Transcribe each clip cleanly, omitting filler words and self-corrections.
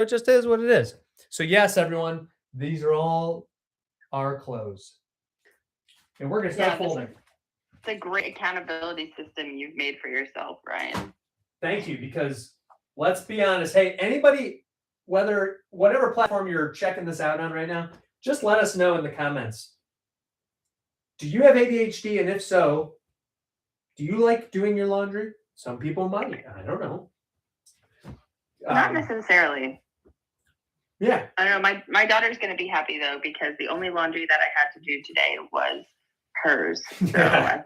it just is what it is. So yes, everyone, these are all our clothes. And we're going to start folding. It's a great accountability system you've made for yourself, Ryan. Thank you, because let's be honest. Hey, anybody, whatever platform you're checking this out on right now, just let us know in the comments. Do you have ADHD? And if so, do you like doing your laundry? Some people might. I don't know. Not necessarily. Yeah. I don't know. My daughter's going to be happy, though, because the only laundry that I had to do today was hers. So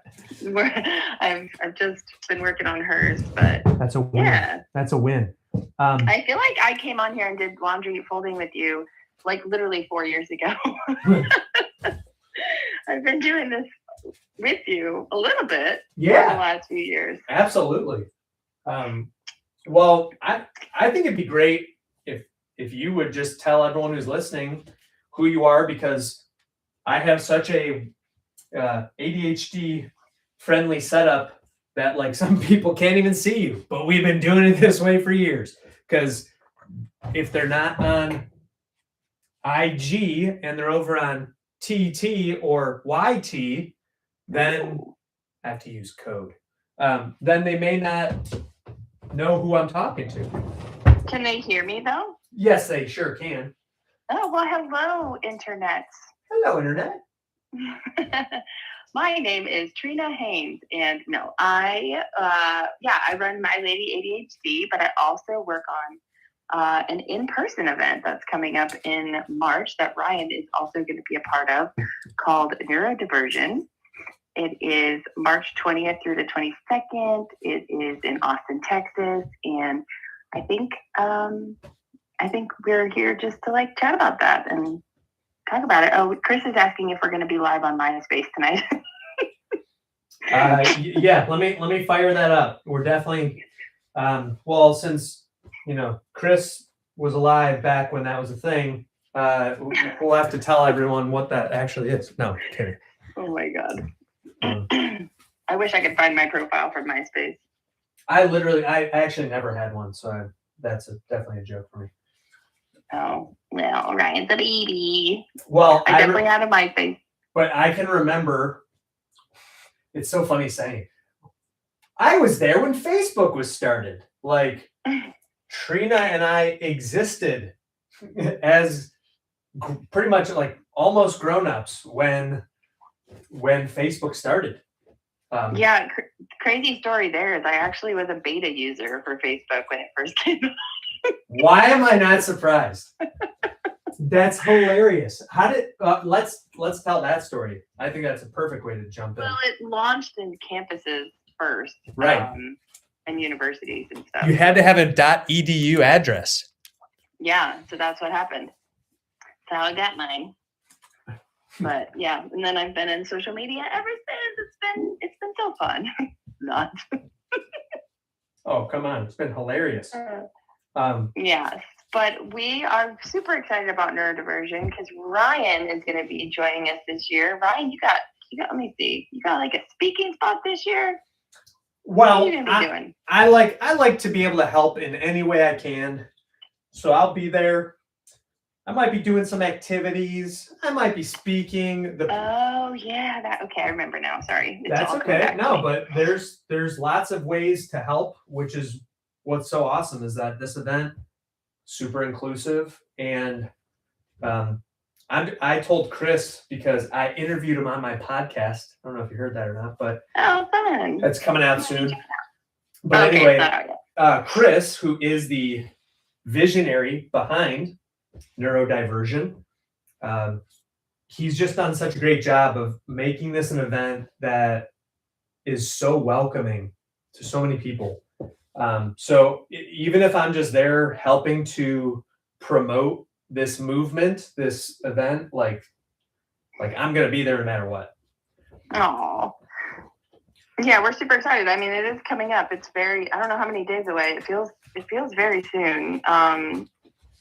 I've just been working on hers, but that's a win. Yeah. That's a win. I feel like I came on here and did laundry folding with you like literally 4 years ago. I've been doing this with you a little bit for the last few years. Absolutely. Well, I think it'd be great if you would just tell everyone who's listening who you are, because I have such a ADHD friendly setup that like some people can't even see you, but we've been doing it this way for years. Because if they're not on IG and they're over on TT or YT, then I have to use code. Then they may not know who I'm talking to. Can they hear me though? Yes, they sure can. Oh, well, hello, Internet. Hello, Internet. My name is Trina Haynes, and no, I run My Lady ADHD, but I also work on an in-person event that's coming up in March that Ryan is also going to be a part of, called Neurodiversion. It is March 20th through the 22nd. It is in Austin, Texas, and I think we're here just to like chat about that and talk about it. Oh, Chris is asking if we're going to be live on MySpace tonight. Yeah, let me fire that up. We're definitely well, since Chris was alive back when that was a thing, we'll have to tell everyone what that actually is. No, kidding. Oh my god. I wish I could find my profile from MySpace. I actually never had one, so that's definitely a joke for me. Oh, well, Ryan's a baby. Well, I definitely had a MySpace. But I can remember, it's so funny saying, I was there when Facebook was started. Like, Trina and I existed as pretty much like almost grown-ups when Facebook started. Crazy story there is I actually was a beta user for Facebook when it first came out. Why am I not surprised? That's hilarious. How did let's tell that story. I think that's a perfect way to jump in. Well, it launched in campuses first, right, and universities and stuff. You had to have a .edu address. Yeah, so that's what happened. That's how I got mine. But yeah, and then I've been in social media ever since. It's been so fun. Not. Oh, come on. It's been hilarious. Yes, but we are super excited about neurodiversion because Ryan is going to be joining us this year. Ryan, you got let me see. You got like a speaking spot this year? Well, what are you going to be doing? I like to be able to help in any way I can. So I'll be there. I might be doing some activities. I might be speaking. Oh yeah, okay. I remember now. Sorry. That's okay. No, but there's lots of ways to help, which is what's so awesome is that this event super inclusive. And I told Chris because I interviewed him on my podcast. I don't know if you heard that or not, but fun. That's coming out soon. But okay, anyway, Chris, who is the visionary behind Neurodiversion, he's just done such a great job of making this an event that is so welcoming to so many people. So even if I'm just there helping to promote this movement, this event, like I'm gonna be there no matter what. Oh, yeah, we're super excited. I mean, it is coming up. It's I don't know how many days away. It feels very soon.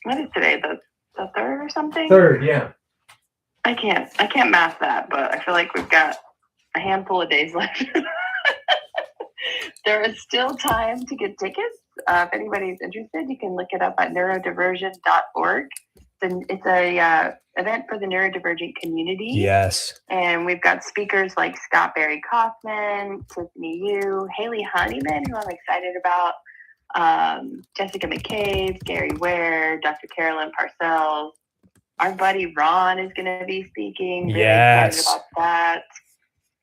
What is today? The 3rd or something? 3rd, yeah. I can't math that, but I feel like we've got a handful of days left. There is still time to get tickets. If anybody's interested, you can look it up at neurodivergent.org. It's a event for the neurodivergent community. Yes. And we've got speakers like Scott Barry Kaufman, Tiffany Yu, Haley Honeyman, who I'm excited about, Jessica McCabe, Gary Ware, Dr. Carolyn Parcells. Our buddy Ron is going to be speaking. Really excited about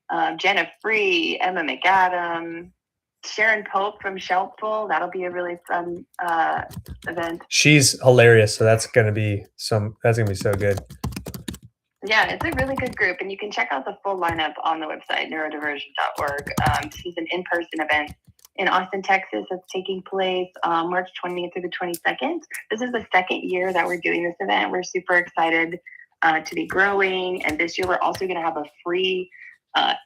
that. Jenna Free, Emma McAdam, Sharon Pope from Shelpful. That'll be a really fun event. She's hilarious, so that's gonna be so good. Yeah, it's a really good group, and you can check out the full lineup on the website, neurodivergent.org. This is an in-person event in Austin, Texas. That's taking place March 20th through the 22nd. This is the second year that we're doing this event. We're super excited to be growing, and this year we're also going to have a free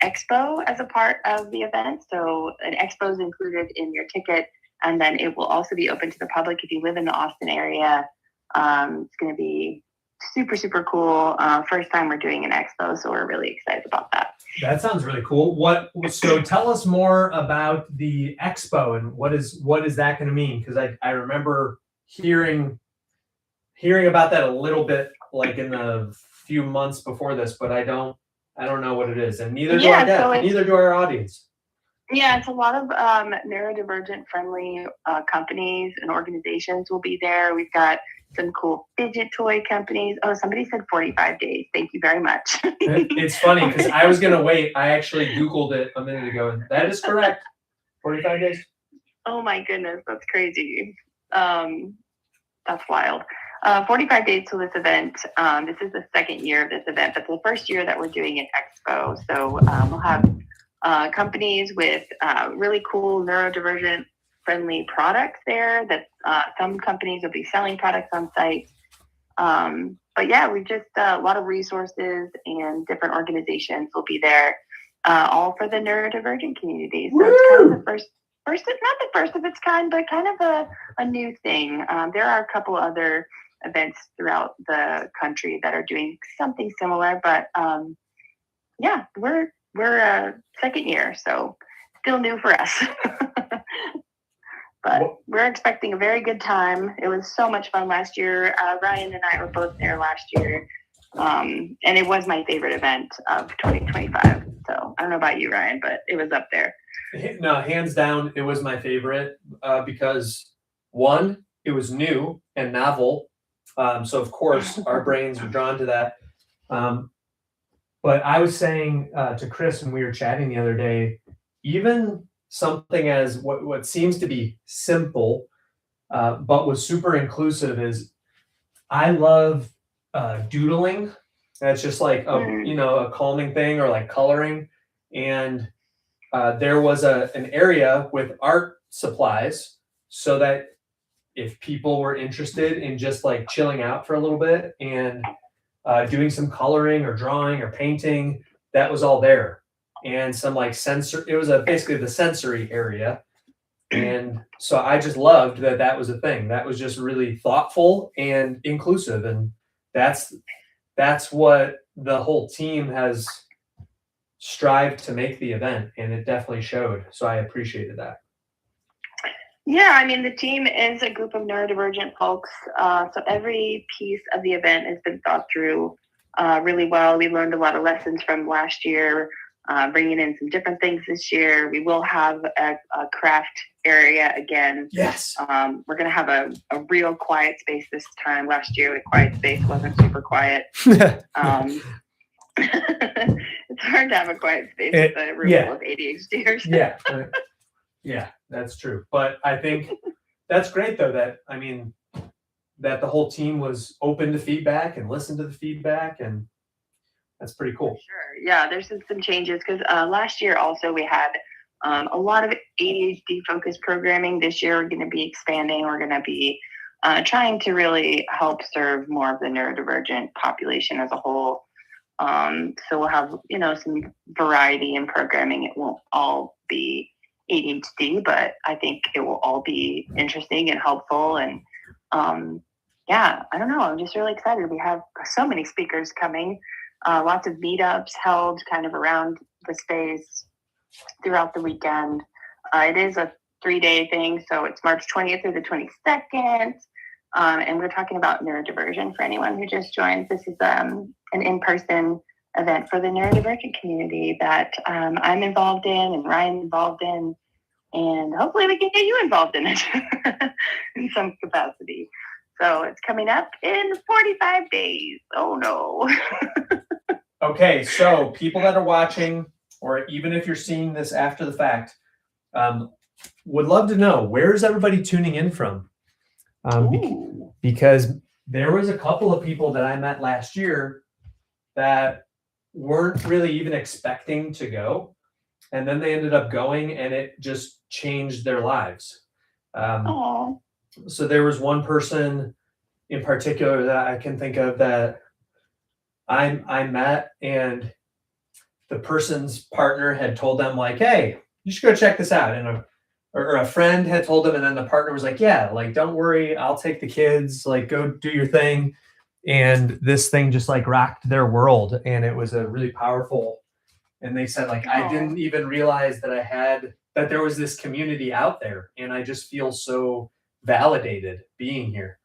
expo as a part of the event. So an expo is included in your ticket, and then it will also be open to the public if you live in the Austin area. It's going to be super, super cool. First time we're doing an expo, so we're really excited about that. That sounds really cool. So tell us more about the expo and what is that going to mean? Because I remember hearing about that a little bit, like in the few months before this, but I don't know what it is, and neither do our audience. Yeah, it's a lot of neurodivergent friendly companies and organizations will be there. We've got some cool fidget toy companies. Oh, somebody said 45 days. Thank you very much. It's funny because I was going to wait. I actually Googled it a minute ago, and that is correct. 45 days. Oh my goodness, that's crazy. That's wild. 45 days to this event. This is the second year of this event, but the first year that we're doing an expo. So we'll have companies with really cool neurodivergent friendly products there that some companies will be selling products on site. But yeah, we just a lot of resources and different organizations will be there, all for the neurodivergent community. So it's kind of the first, not the first of its kind, but kind of a new thing. There are a couple other events throughout the country that are doing something similar, but yeah, we're second year, so still new for us. But we're expecting a very good time. It was so much fun last year. Ryan and I were both there last year, and it was my favorite event of 2025. So I don't know about you, Ryan, but it was up there. No, hands down, it was my favorite because one, it was new and novel. So of course our brains were drawn to that. But I was saying to Chris when we were chatting the other day, even something as what seems to be simple, but was super inclusive is I love doodling. That's just like a calming thing, or like coloring. And there was an area with art supplies so that if people were interested in just like chilling out for a little bit and doing some coloring or drawing or painting, that was all there. And some like it was basically the sensory area. And so I just loved that was a thing that was just really thoughtful and inclusive. And that's what the whole team has strived to make the event. And it definitely showed. So I appreciated that. Yeah, I mean, the team is a group of neurodivergent folks. So every piece of the event has been thought through really well. We learned a lot of lessons from last year, bringing in some different things this year. We will have a craft area again. Yes. We're going to have a real quiet space this time. Last year, the quiet space wasn't super quiet. It's hard to have a quiet space with a room full of ADHDers. Yeah. Yeah, that's true. But I think that's great, though, that the whole team was open to feedback and listened to the feedback, and that's pretty cool. Sure. Yeah, there's some changes because last year also we had a lot of ADHD focused programming. This year we're going to be expanding. We're going to be trying to really help serve more of the neurodivergent population as a whole. So we'll have, some variety in programming. It won't all be ADHD, but I think it will all be interesting and helpful. And yeah, I don't know. I'm just really excited. We have so many speakers coming, lots of meetups held kind of around the space throughout the weekend. It is a 3-day thing. So it's March 20th through the 22nd. And we're talking about neurodivergent for anyone who just joined. This is an in-person event for the neurodivergent community that I'm involved in and Ryan's involved in. And hopefully we can get you involved in it in some capacity. So it's coming up in 45 days. Oh, no. Okay, so people that are watching, or even if you're seeing this after the fact, would love to know, where is everybody tuning in from? Because there was a couple of people that I met last year that weren't really even expecting to go. And then they ended up going, and it just changed their lives. So there was one person in particular that I can think of that I met, and the person's partner had told them, like, hey, you should go check this out. And a friend had told them, and then the partner was like, yeah, like, don't worry, I'll take the kids, like, go do your thing. And this thing just like rocked their world, and it was a really powerful. And they said, like, I didn't even realize that there was this community out there, and I just feel so validated being here.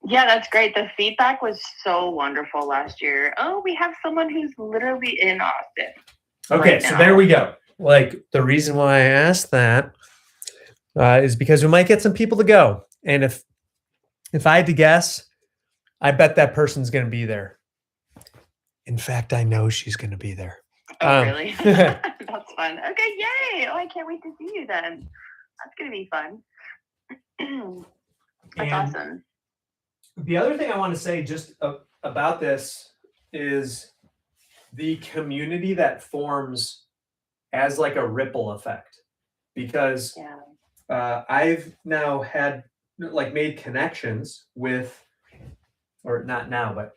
Yeah, that's great. The feedback was so wonderful last year. Oh, we have someone who's literally in Austin. Okay, so there we go. Like, the reason why I asked that is because we might get some people to go. And if I had to guess, I bet that person's going to be there. In fact, I know she's going to be there. Oh, really? That's fun. Okay, yay. Oh, I can't wait to see you then. That's going to be fun. That's awesome. The other thing I want to say just about this is the community that forms as like a ripple effect, because I've now had like made connections with, or not now, but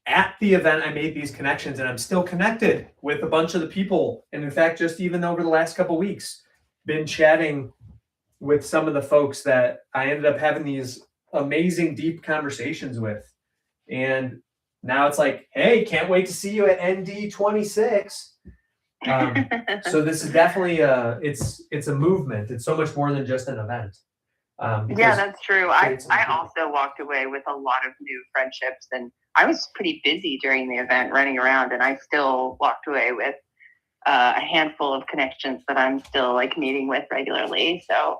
at the event, I made these connections, and I'm still connected with a bunch of the people. And in fact, just even over the last couple of weeks, been chatting with some of the folks that I ended up having these amazing, deep conversations with. And now it's like, hey, can't wait to see you at ND26. So this is definitely it's a movement. It's so much more than just an event. Yeah, that's true. I also walked away with a lot of new friendships, and I was pretty busy during the event running around, and I still walked away with a handful of connections that I'm still like meeting with regularly. So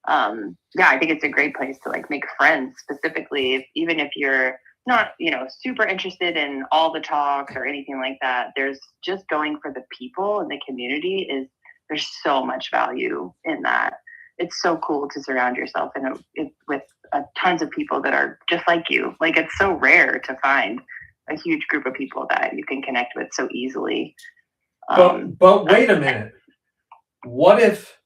yeah, I think it's a great place to like make friends, specifically even if you're not, super interested in all the talks or anything like that. There's just going for the people and the community there's so much value in that. It's so cool to surround yourself with tons of people that are just like you. Like, it's so rare to find a huge group of people that you can connect with so easily. But wait a minute. What if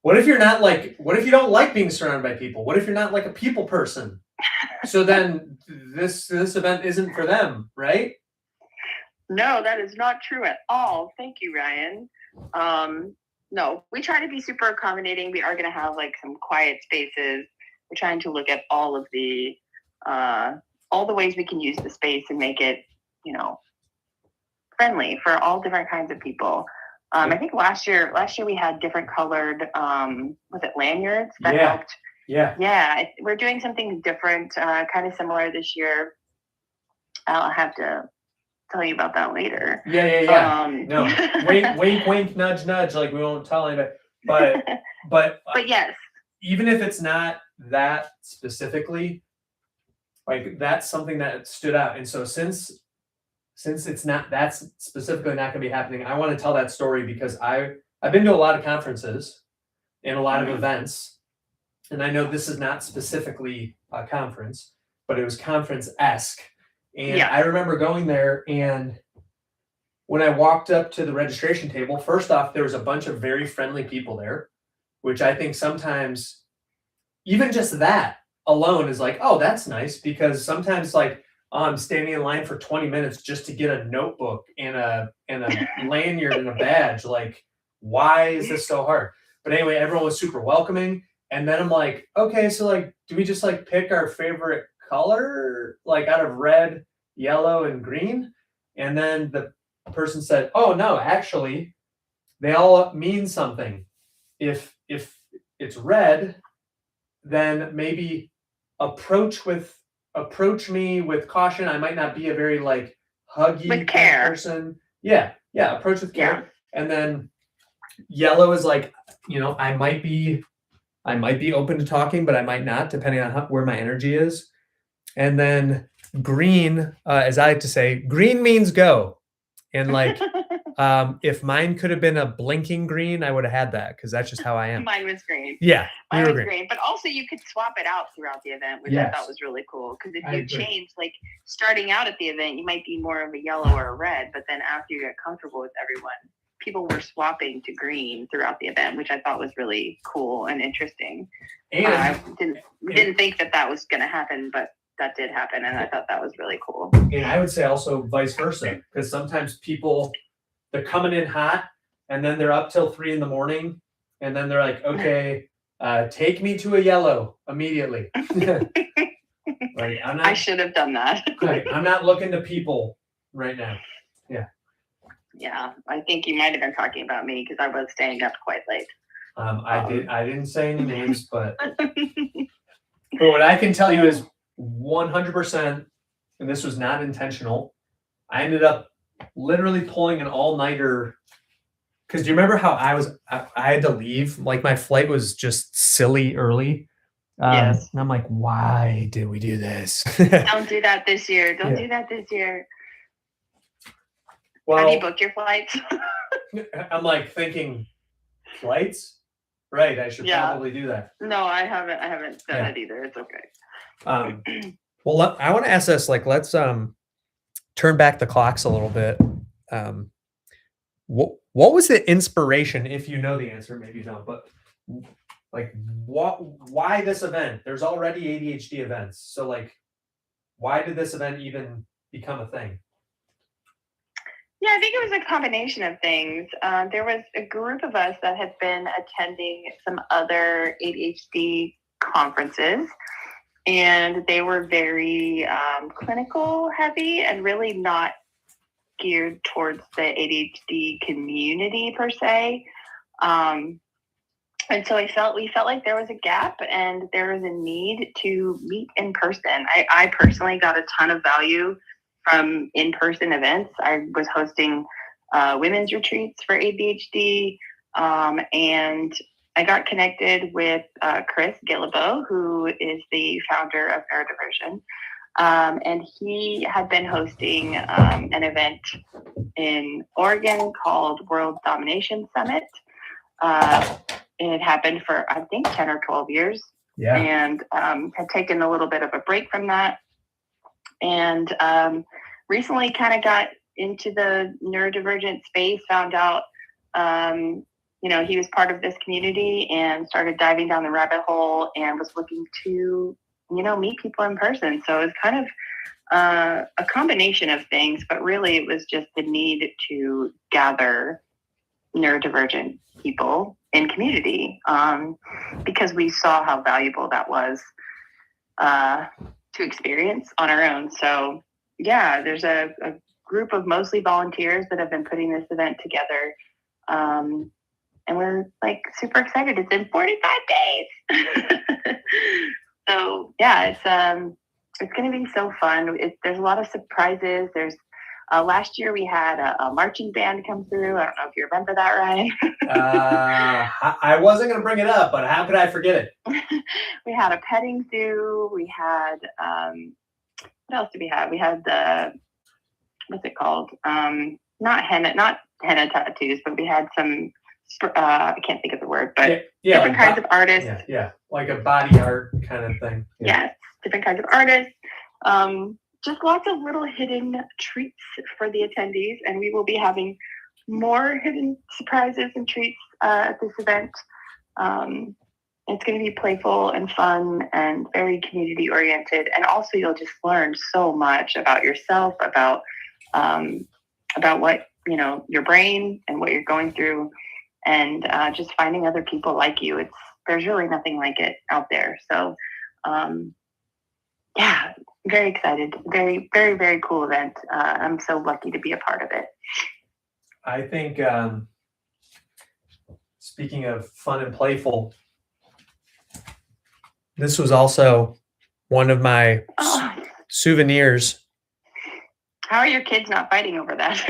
you're not like, what if you don't like being surrounded by people? What if you're not like a people person? So then this event isn't for them, right? No, that is not true at all. Thank you, Ryan. No, we try to be super accommodating. We are going to have like some quiet spaces. We're trying to look at all the ways we can use the space and make it, friendly for all different kinds of people. I think last year we had different colored, was it lanyards that helped? Yeah. We're doing something different, kind of similar this year. I'll have to tell you about that later. Yeah. No, wink, nudge, like we won't tell anybody. But yes, even if it's not that specifically, like, that's something that stood out. And so since it's not, that's specifically not going to be happening, I want to tell that story because I've been to a lot of conferences and a lot of events, and I know this is not specifically a conference, but it was conference-esque. And I remember going there, and when I walked up to the registration table, first off, there was a bunch of very friendly people there, which I think sometimes even just that alone is like, oh, that's nice, because sometimes like, I'm standing in line for 20 minutes just to get a notebook and a lanyard and a badge. Like, why is this so hard? But anyway, everyone was super welcoming. And then I'm like, okay, so like, do we just like pick our favorite color, like out of red, yellow, and green? And then the person said, oh no, actually, they all mean something. if it's red, then maybe approach me with caution. I might not be a very like huggy kind of person. Yeah, approach with care. Yeah. And then yellow is like, I might be open to talking, but I might not, depending on where my energy is. And then green, as I like to say, green means go. And like, if mine could have been a blinking green, I would have had that, because that's just how I am. Mine was green. Yeah, mine was green. But also you could swap it out throughout the event, which I thought was really cool. Because if you change, like starting out at the event, you might be more of a yellow or a red, but then after you get comfortable with everyone, people were swapping to green throughout the event, which I thought was really cool and interesting. And I didn't think that was going to happen, but that did happen, and I thought that was really cool. And I would say also vice versa, because sometimes people, they're coming in hot, and then they're up till 3 a.m, and then they're like, okay, take me to a yellow immediately. Like, I should have done that. Right, I'm not looking to people right now. Yeah. Yeah, I think you might have been talking about me, because I was staying up quite late. I didn't say any names, but what I can tell you is 100%, and this was not intentional, I ended up literally pulling an all-nighter, because do you remember how I had to leave? Like, my flight was just silly early. Yes. And I'm like, why did we do this? Don't do that this year. Don't do that this year. Well, have you booked your flights? I'm like thinking, flights? Right, I should probably do that. No, I haven't done it either. It's okay. Well, I want to ask this, like, let's turn back the clocks a little bit. What was the inspiration, if you know the answer, maybe you don't, but like, why this event? There's already ADHD events. So like, why did this event even become a thing? Yeah, I think it was a combination of things. There was a group of us that had been attending some other ADHD conferences, and they were very clinical heavy and really not geared towards the ADHD community per se. And so we felt like there was a gap and there was a need to meet in person. I personally got a ton of value from in-person events. I was hosting women's retreats for ADHD, and I got connected with Chris Guillebeau, who is the founder of Neurodiversion. And he had been hosting an event in Oregon called World Domination Summit. And it happened for, I think, 10 or 12 years. Yeah. And had taken a little bit of a break from that. And recently kind of got into the neurodivergent space, found out, he was part of this community and started diving down the rabbit hole and was looking to, meet people in person. So it was kind of a combination of things, but really it was just the need to gather neurodivergent people in community, because we saw how valuable that was to experience on our own. So yeah, there's a group of mostly volunteers that have been putting this event together. And we're like super excited. It's in 45 days. So yeah, it's going to be so fun. There's a lot of surprises. There's last year we had a marching band come through. I don't know if you remember that, Ryan. I wasn't going to bring it up, but how could I forget it? We had a petting zoo. We had, what else did we have? We had what's it called? Not henna tattoos, but we had some, I can't think of the word, but different kinds of artists. Yeah, like a body art kind of thing. Yeah. Yes, different kinds of artists. Just lots of little hidden treats for the attendees, and we will be having more hidden surprises and treats at this event. It's going to be playful and fun and very community oriented, and also you'll just learn so much about yourself, about what your brain and what you're going through, and just finding other people like you. There's really nothing like it out there. So yeah, very excited. Very, very, very cool event. I'm so lucky to be a part of it. I think speaking of fun and playful, this was also one of my souvenirs. How are your kids not fighting over that?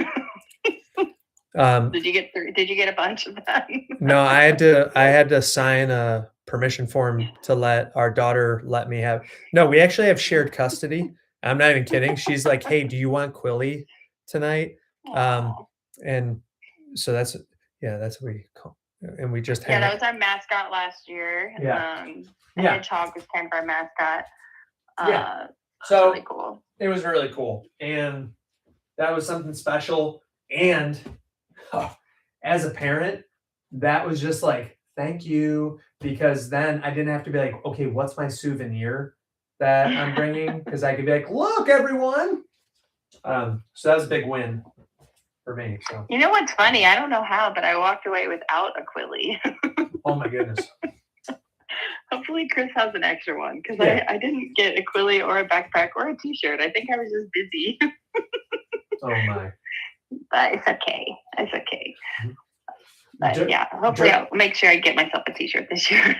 Did you get a bunch of them? No, I had to sign a permission form to let our daughter let me have. No, we actually have shared custody. I'm not even kidding. She's like, "Hey, do you want Quilly tonight?" And so that's what we call. And we just that was our mascot last year. Hedgehog was kind of our mascot. So really cool. It was really cool, and that was something special. And as a parent, that was just like, thank you, because then I didn't have to be like, okay, what's my souvenir that I'm bringing? Because I could be like, look, everyone. So that was a big win for me. So you know what's funny? I don't know how, but I walked away without a Quilly. Oh my goodness. Hopefully Chris has an extra one, because I didn't get a Quilly or a backpack or a t-shirt. I think I was just busy. Oh my. But it's okay. It's okay. But hopefully I'll make sure I get myself a t-shirt this year.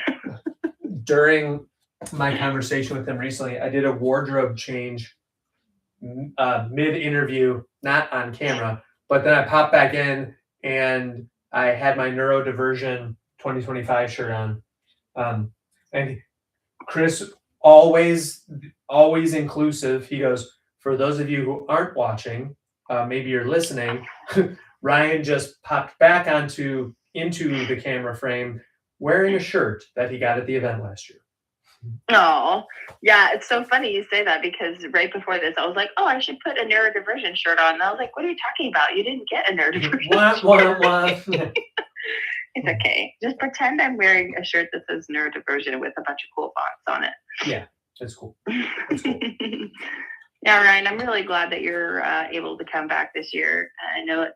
During my conversation with him recently, I did a wardrobe change mid-interview, not on camera, but then I popped back in and I had my neurodiversion 2025 shirt on. And Chris, always inclusive. He goes, for those of you who aren't watching, maybe you're listening, Ryan just popped back into the camera frame wearing a shirt that he got at the event last year. Oh, yeah. It's so funny you say that, because right before this, I was like, oh, I should put a neurodivergent shirt on. And I was like, what are you talking about? You didn't get a neurodivergent shirt. It's okay. Just pretend I'm wearing a shirt that says neurodivergent with a bunch of cool fonts on it. Yeah, that's cool. That's cool. Yeah, Ryan, I'm really glad that you're able to come back this year. I know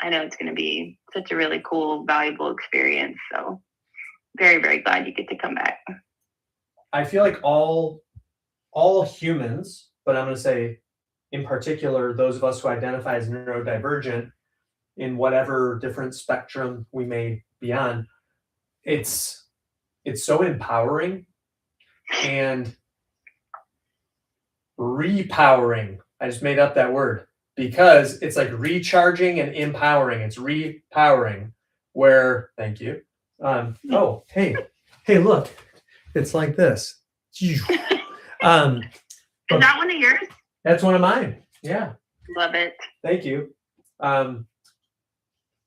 it's going to be such a really cool, valuable experience. So very, very glad you get to come back. I feel like all humans, but I'm going to say in particular, those of us who identify as neurodivergent in whatever different spectrum we may be on, it's so empowering and repowering. I just made up that word, because it's like recharging and empowering. It's repowering, where, thank you. Oh, hey, look, it's like this. Is that one of yours? That's one of mine. Yeah. Love it. Thank you. I'm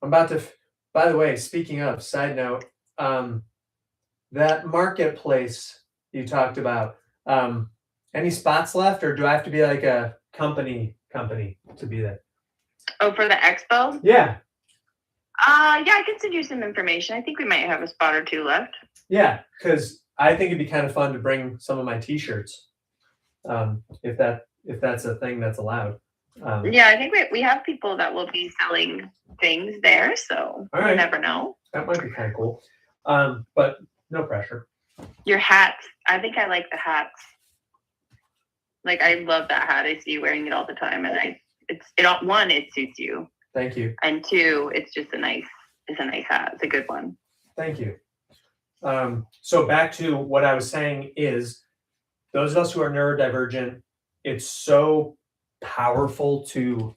about to, by the way, speaking of, side note, that marketplace you talked about, any spots left, or do I have to be like a company to be there? Oh, for the expo? Yeah. Yeah, I can send you some information. I think we might have a spot or two left. Yeah, because I think it'd be kind of fun to bring some of my t-shirts, if that's a thing that's allowed. Yeah, I think we have people that will be selling things there, so you never know. That might be kind of cool, but no pressure. Your hats. I think I like the hats. Like, I love that hat. I see you wearing it all the time, and it suits you. Thank you. And two, it's a nice hat. It's a good one. Thank you. So back to what I was saying is, those of us who are neurodivergent, it's so powerful to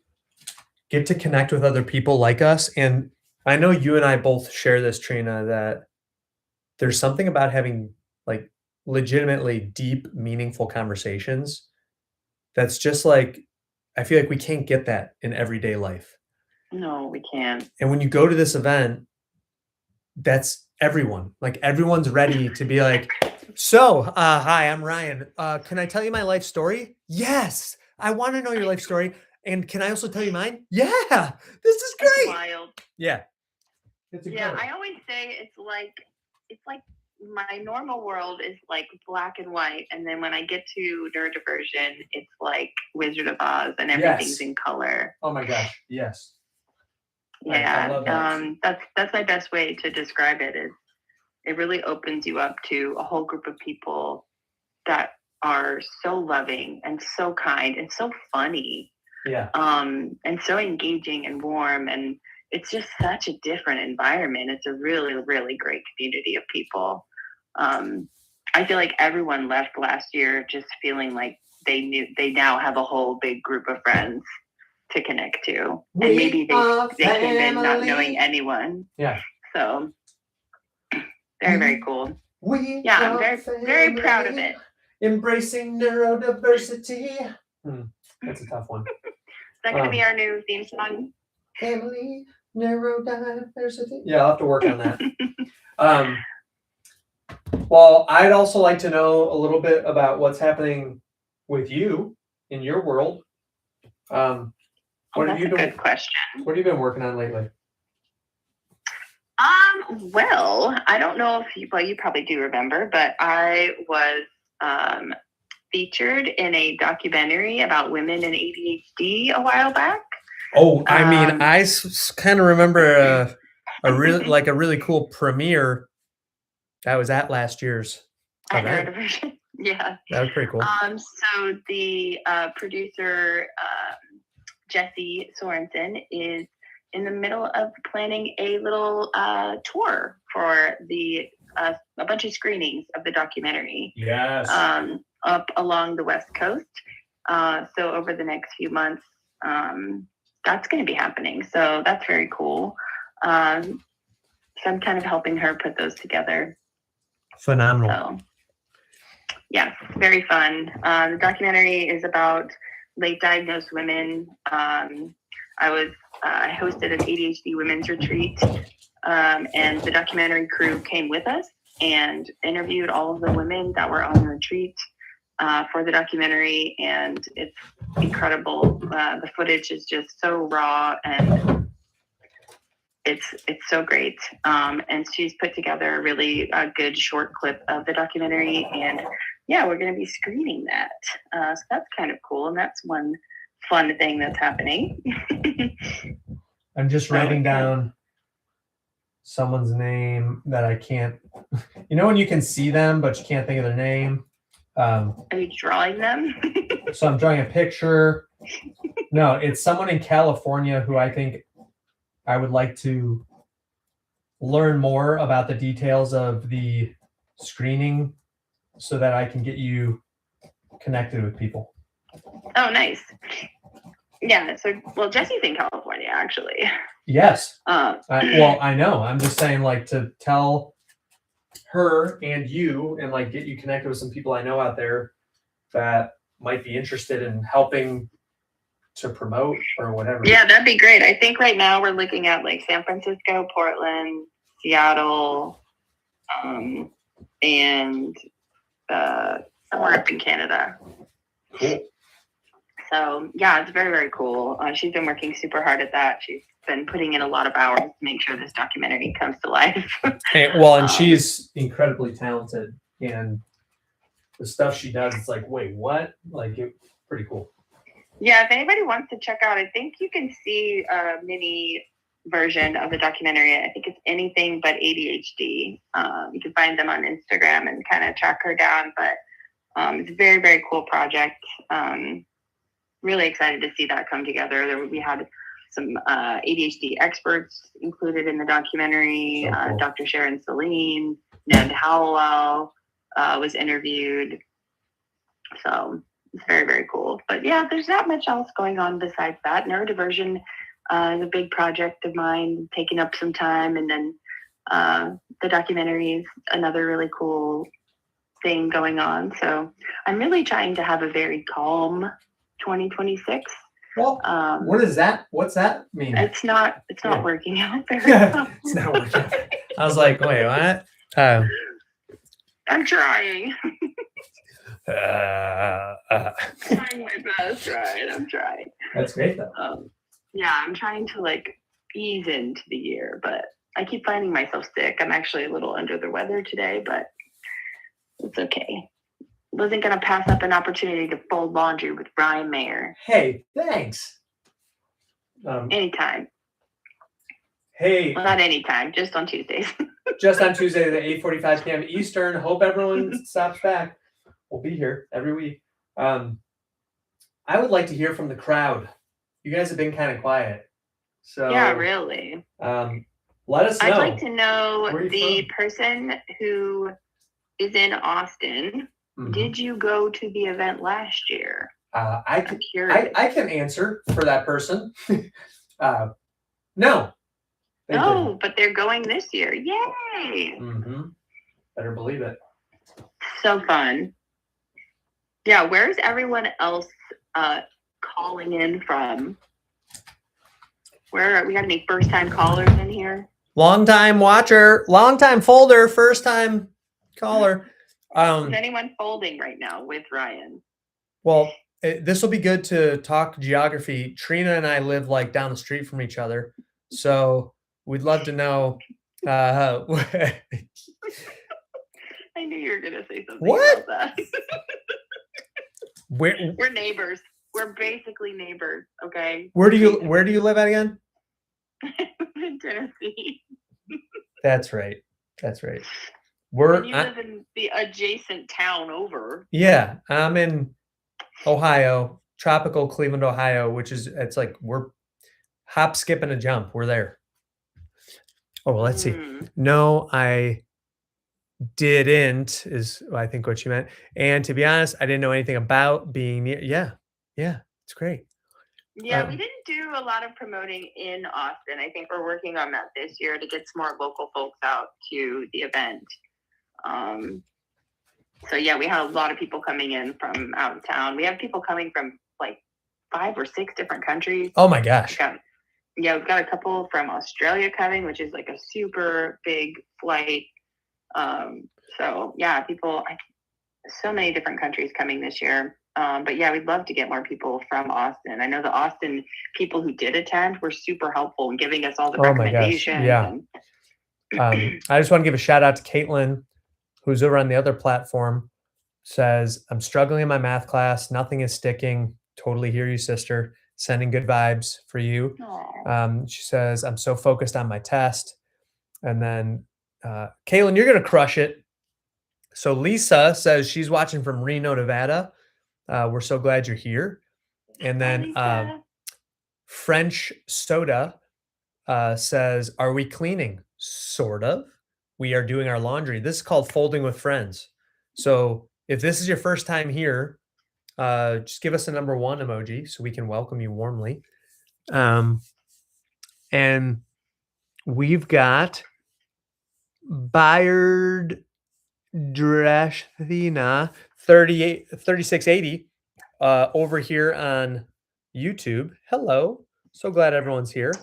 get to connect with other people like us. And I know you and I both share this, Trina, that there's something about having like legitimately deep, meaningful conversations that's just like, I feel like we can't get that in everyday life. No, we can't. And when you go to this event, that's everyone. Like, everyone's ready to be like, so, hi, I'm Ryan. Can I tell you my life story? Yes, I want to know your life story. And can I also tell you mine? Yeah, this is great. It's wild. Yeah. I always say it's like my normal world is like black and white, and then when I get to neurodiversion, it's like Wizard of Oz, and everything's in color. Oh my gosh, yes. Yeah, I love that. That's my best way to describe it. Is it really opens you up to a whole group of people that are so loving and so kind and so funny. Yeah. And so engaging and warm, and it's just such a different environment. It's a really, really great community of people. I feel like everyone left last year just feeling like they now have a whole big group of friends to connect to. And maybe they came in not knowing anyone. Yeah. So very, very cool. I'm very proud of it. Embracing neurodiversity. That's a tough one. Is that going to be our new theme song? Family neurodiversity. Yeah, I'll have to work on that. Well, I'd also like to know a little bit about what's happening with you in your world. That's a good question. What have you been working on lately? Well, I don't know if you probably do remember, but I was featured in a documentary about women and ADHD a while back. Oh, I mean, I kind of remember a really cool premiere that was at last year's event. Yeah, that was pretty cool. So the producer Jesse Sorensen is in the middle of planning a little tour for a bunch of screenings of the documentary. Yes. Up along the West Coast. So over the next few months, that's going to be happening. So that's very cool. So I'm kind of helping her put those together. Phenomenal. So, yeah, very fun. The documentary is about late diagnosed women. I hosted an ADHD women's retreat, and the documentary crew came with us and interviewed all of the women that were on the retreat for the documentary, and it's incredible. The footage is just so raw, and it's so great. And she's put together a really good short clip of the documentary, and yeah, we're going to be screening that. So that's kind of cool, and that's one fun thing that's happening. I'm just writing down someone's name that I can't. You know when you can see them but you can't think of their name. Are you drawing them? So I'm drawing a picture. No, it's someone in California who I think I would like to learn more about the details of the screening so that I can get you connected with people. Oh, nice. Yeah. So, well, Jesse's in California, actually. Yes. Well, I know. I'm just saying, like, to tell her and you and like get you connected with some people I know out there that might be interested in helping to promote or whatever. Yeah, that'd be great. I think right now we're looking at like San Francisco, Portland, Seattle, and somewhere up in Canada. Cool. So yeah, it's very, very cool. She's been working super hard at that. She's been putting in a lot of hours to make sure this documentary comes to life. And she's incredibly talented, and the stuff she does, it's like, wait, what? Like, it's pretty cool. Yeah, if anybody wants to check out, I think you can see a mini version of the documentary. I think it's Anything But ADHD. You can find them on Instagram and kind of track her down, but it's a very, very cool project. Really excited to see that come together. We had some ADHD experts included in the documentary. So cool. Dr. Sharon Saline, Ned Howell was interviewed. So it's very, very cool. But yeah, there's not much else going on besides that. Neurodiversion is a big project of mine, taking up some time. And then the documentary is another really cool thing going on. So I'm really trying to have a very calm 2026. Well, what is that? What's that mean? It's not working out very well. It's not working out. I was like, wait, what? I'm trying. Trying my best, right? I'm trying. That's great though. Yeah, I'm trying to like ease into the year, but I keep finding myself sick. I'm actually a little under the weather today, but it's okay. Wasn't going to pass up an opportunity to fold laundry with Brian Mayer. Hey, thanks. Anytime. Hey. Well, not anytime, just on Tuesdays. Just on Tuesday at 8:45 p.m. Eastern. Hope everyone stops back. We'll be here every week. I would like to hear from the crowd. You guys have been kind of quiet. So yeah, really. Let us know. I'd like to know the person who is in Austin. Mm-hmm. Did you go to the event last year? I can answer for that person. No. No, but they're going this year. Yay! Mm-hmm. Better believe it. So fun. Yeah, where's everyone else calling in from? We got any first-time callers in here? Long-time watcher, long-time folder, first-time caller. Is anyone folding right now with Ryan? Well, this will be good to talk geography. Trina and I live like down the street from each other, so we'd love to know. I knew you were going to say something about that. We're neighbors. We're basically neighbors. Okay. Where do you live at again? In Tennessee. That's right. You live in the adjacent town over. Yeah, I'm in Ohio, tropical Cleveland, Ohio, it's like we're hop, skip, and a jump. We're there. Oh, well, let's see. No, I didn't, is I think what you meant. And to be honest, I didn't know anything about being near. Yeah, it's great. Yeah, we didn't do a lot of promoting in Austin. I think we're working on that this year to get some more local folks out to the event. So yeah, we had a lot of people coming in from out of town. We have people coming from like 5 or 6 different countries. Oh my gosh. We've got a couple from Australia coming, which is like a super big flight. So yeah, so many different countries coming this year. But yeah, we'd love to get more people from Austin. I know the Austin people who did attend were super helpful in giving us all the recommendations. Yeah. I just want to give a shout out to Caitlin, who's over on the other platform, says, I'm struggling in my math class. Nothing is sticking. Totally hear you, sister. Sending good vibes for you. She says, I'm so focused on my test. And then, Caitlin, you're going to crush it. So Lisa says she's watching from Reno, Nevada. We're so glad you're here. And then French Soda says, are we cleaning? Sort of. We are doing our laundry. This is called Folding with Friends. So if this is your first time here, just give us a number 1 emoji so we can welcome you warmly. And we've got Bayard Drashthina 3680 over here on YouTube. Hello. So glad everyone's here.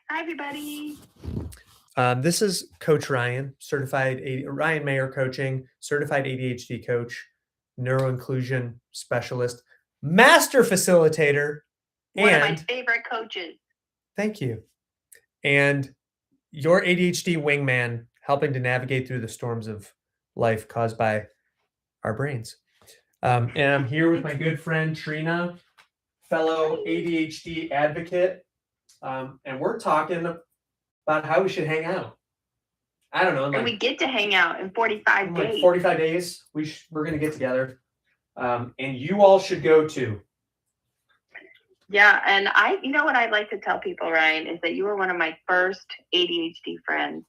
Hi, everybody. This is Coach Ryan, Ryan Mayer coaching, certified ADHD coach, neuroinclusion specialist, master facilitator, one of my favorite coaches. Thank you. And your ADHD wingman, helping to navigate through the storms of life caused by our brains. And I'm here with my good friend Trina, fellow ADHD advocate. And we're talking about how we should hang out. I don't know. And we get to hang out in 45 days. Like 45 days, we're going to get together. And you all should go too. Yeah, and you know what I'd like to tell people, Ryan, is that you were one of my first ADHD friends.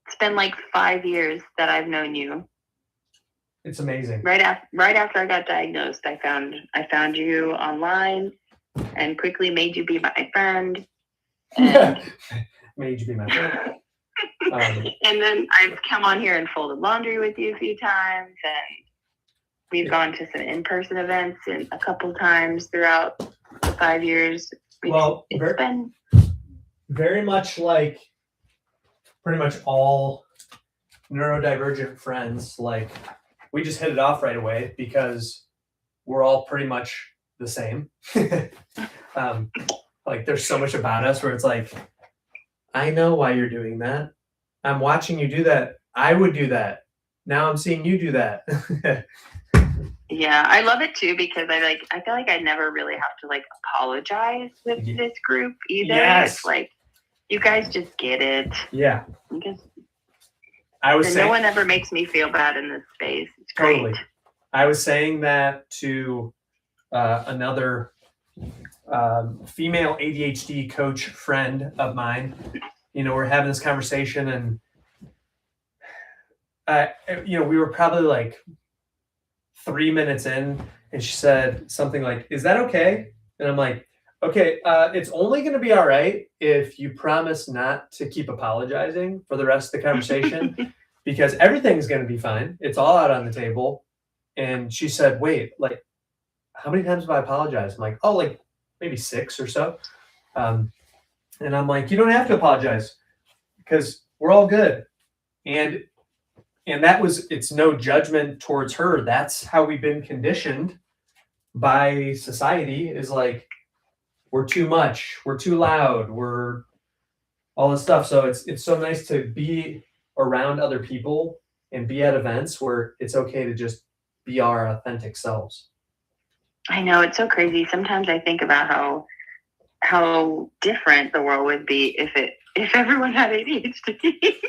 It's been like 5 years that I've known you. It's amazing. Right after I got diagnosed, I found you online and quickly made you be my friend. And made you be my friend. And then I've come on here and folded laundry with you a few times, and we've gone to some in-person events a couple times throughout the 5 years. It's been very much like pretty much all neurodivergent friends. Like, we just hit it off right away because we're all pretty much the same. Like, there's so much about us where it's like, I know why you're doing that. I'm watching you do that. I would do that. Now I'm seeing you do that. Yeah, I love it too because I feel like I never really have to like apologize with this group either. Yes. It's like you guys just get it. Yeah. No one ever makes me feel bad in this space. It's great. Totally. I was saying that to another female ADHD coach friend of mine. We're having this conversation, and we were probably like 3 minutes in, and she said something like, "Is that okay?" And I'm like, "Okay, it's only going to be all right if you promise not to keep apologizing for the rest of the conversation, because everything's going to be fine. It's all out on the table." And she said, "Wait, like, how many times have I apologized?" I'm like, "Oh, like maybe 6 or so." And I'm like, "You don't have to apologize because we're all good." And it's no judgment towards her. That's how we've been conditioned by society, is like, we're too much, we're too loud, we're all this stuff. So it's so nice to be around other people and be at events where it's okay to just be our authentic selves. I know, it's so crazy. Sometimes I think about how different the world would be if everyone had ADHD.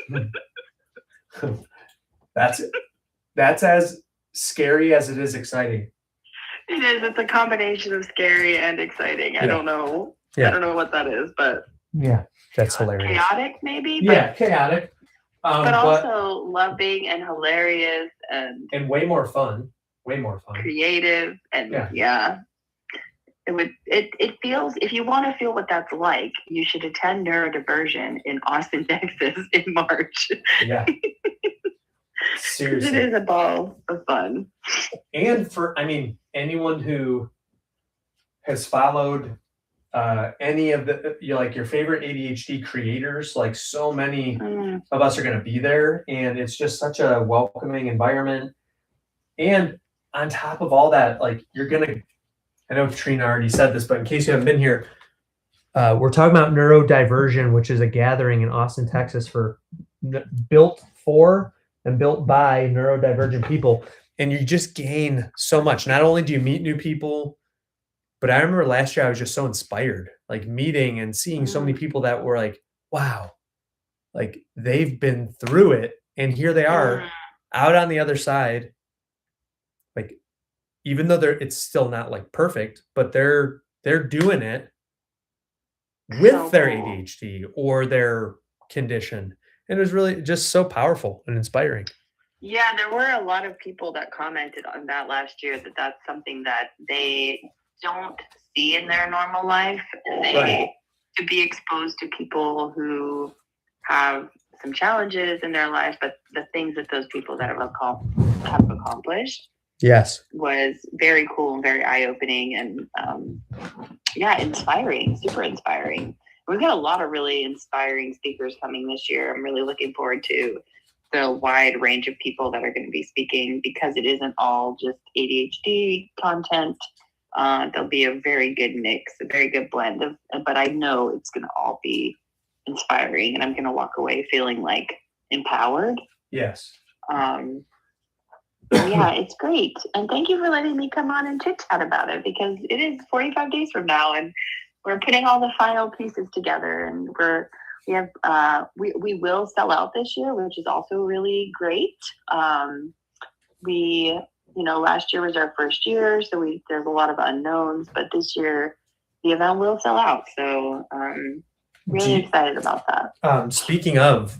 That's as scary as it is exciting. It is. It's a combination of scary and exciting. Yeah. I don't know what that is, but yeah, that's hilarious. Chaotic, maybe. Yeah, chaotic. But also loving and hilarious and way more fun. Creative and yeah. It feels, if you want to feel what that's like, you should attend Neurodiversion in Austin, Texas in March. Yeah. Seriously. It is a ball of fun. And anyone who has followed any of your favorite ADHD creators, like, so many of us are going to be there, and it's just such a welcoming environment. And on top of all that, like, I know Trina already said this, but in case you haven't been here, we're talking about Neurodiversion, which is a gathering in Austin, Texas built for and built by neurodivergent people. And you just gain so much. Not only do you meet new people, but I remember last year I was just so inspired, like, meeting and seeing so many people that were like, wow, like, they've been through it and here they are out on the other side. Like, even though it's still not like perfect, but they're doing it with their ADHD or their condition. And it was really just so powerful and inspiring. Yeah, there were a lot of people that commented on that last year, that's something that they don't see in their normal life. To be exposed to people who have some challenges in their life, but the things that those people that have accomplished, yes, was very cool and very eye-opening and inspiring, super inspiring. We've got a lot of really inspiring speakers coming this year. I'm really looking forward to the wide range of people that are going to be speaking, because it isn't all just ADHD content. There'll be a very good mix, a very good blend but I know it's going to all be inspiring, and I'm going to walk away feeling like empowered. Yes. Yeah, it's great. And thank you for letting me come on and chit chat about it, because it is 45 days from now, and we're putting all the final pieces together, and we will sell out this year, which is also really great. Last year was our first year, so there's a lot of unknowns, but this year the event will sell out. So really excited about that. Speaking of,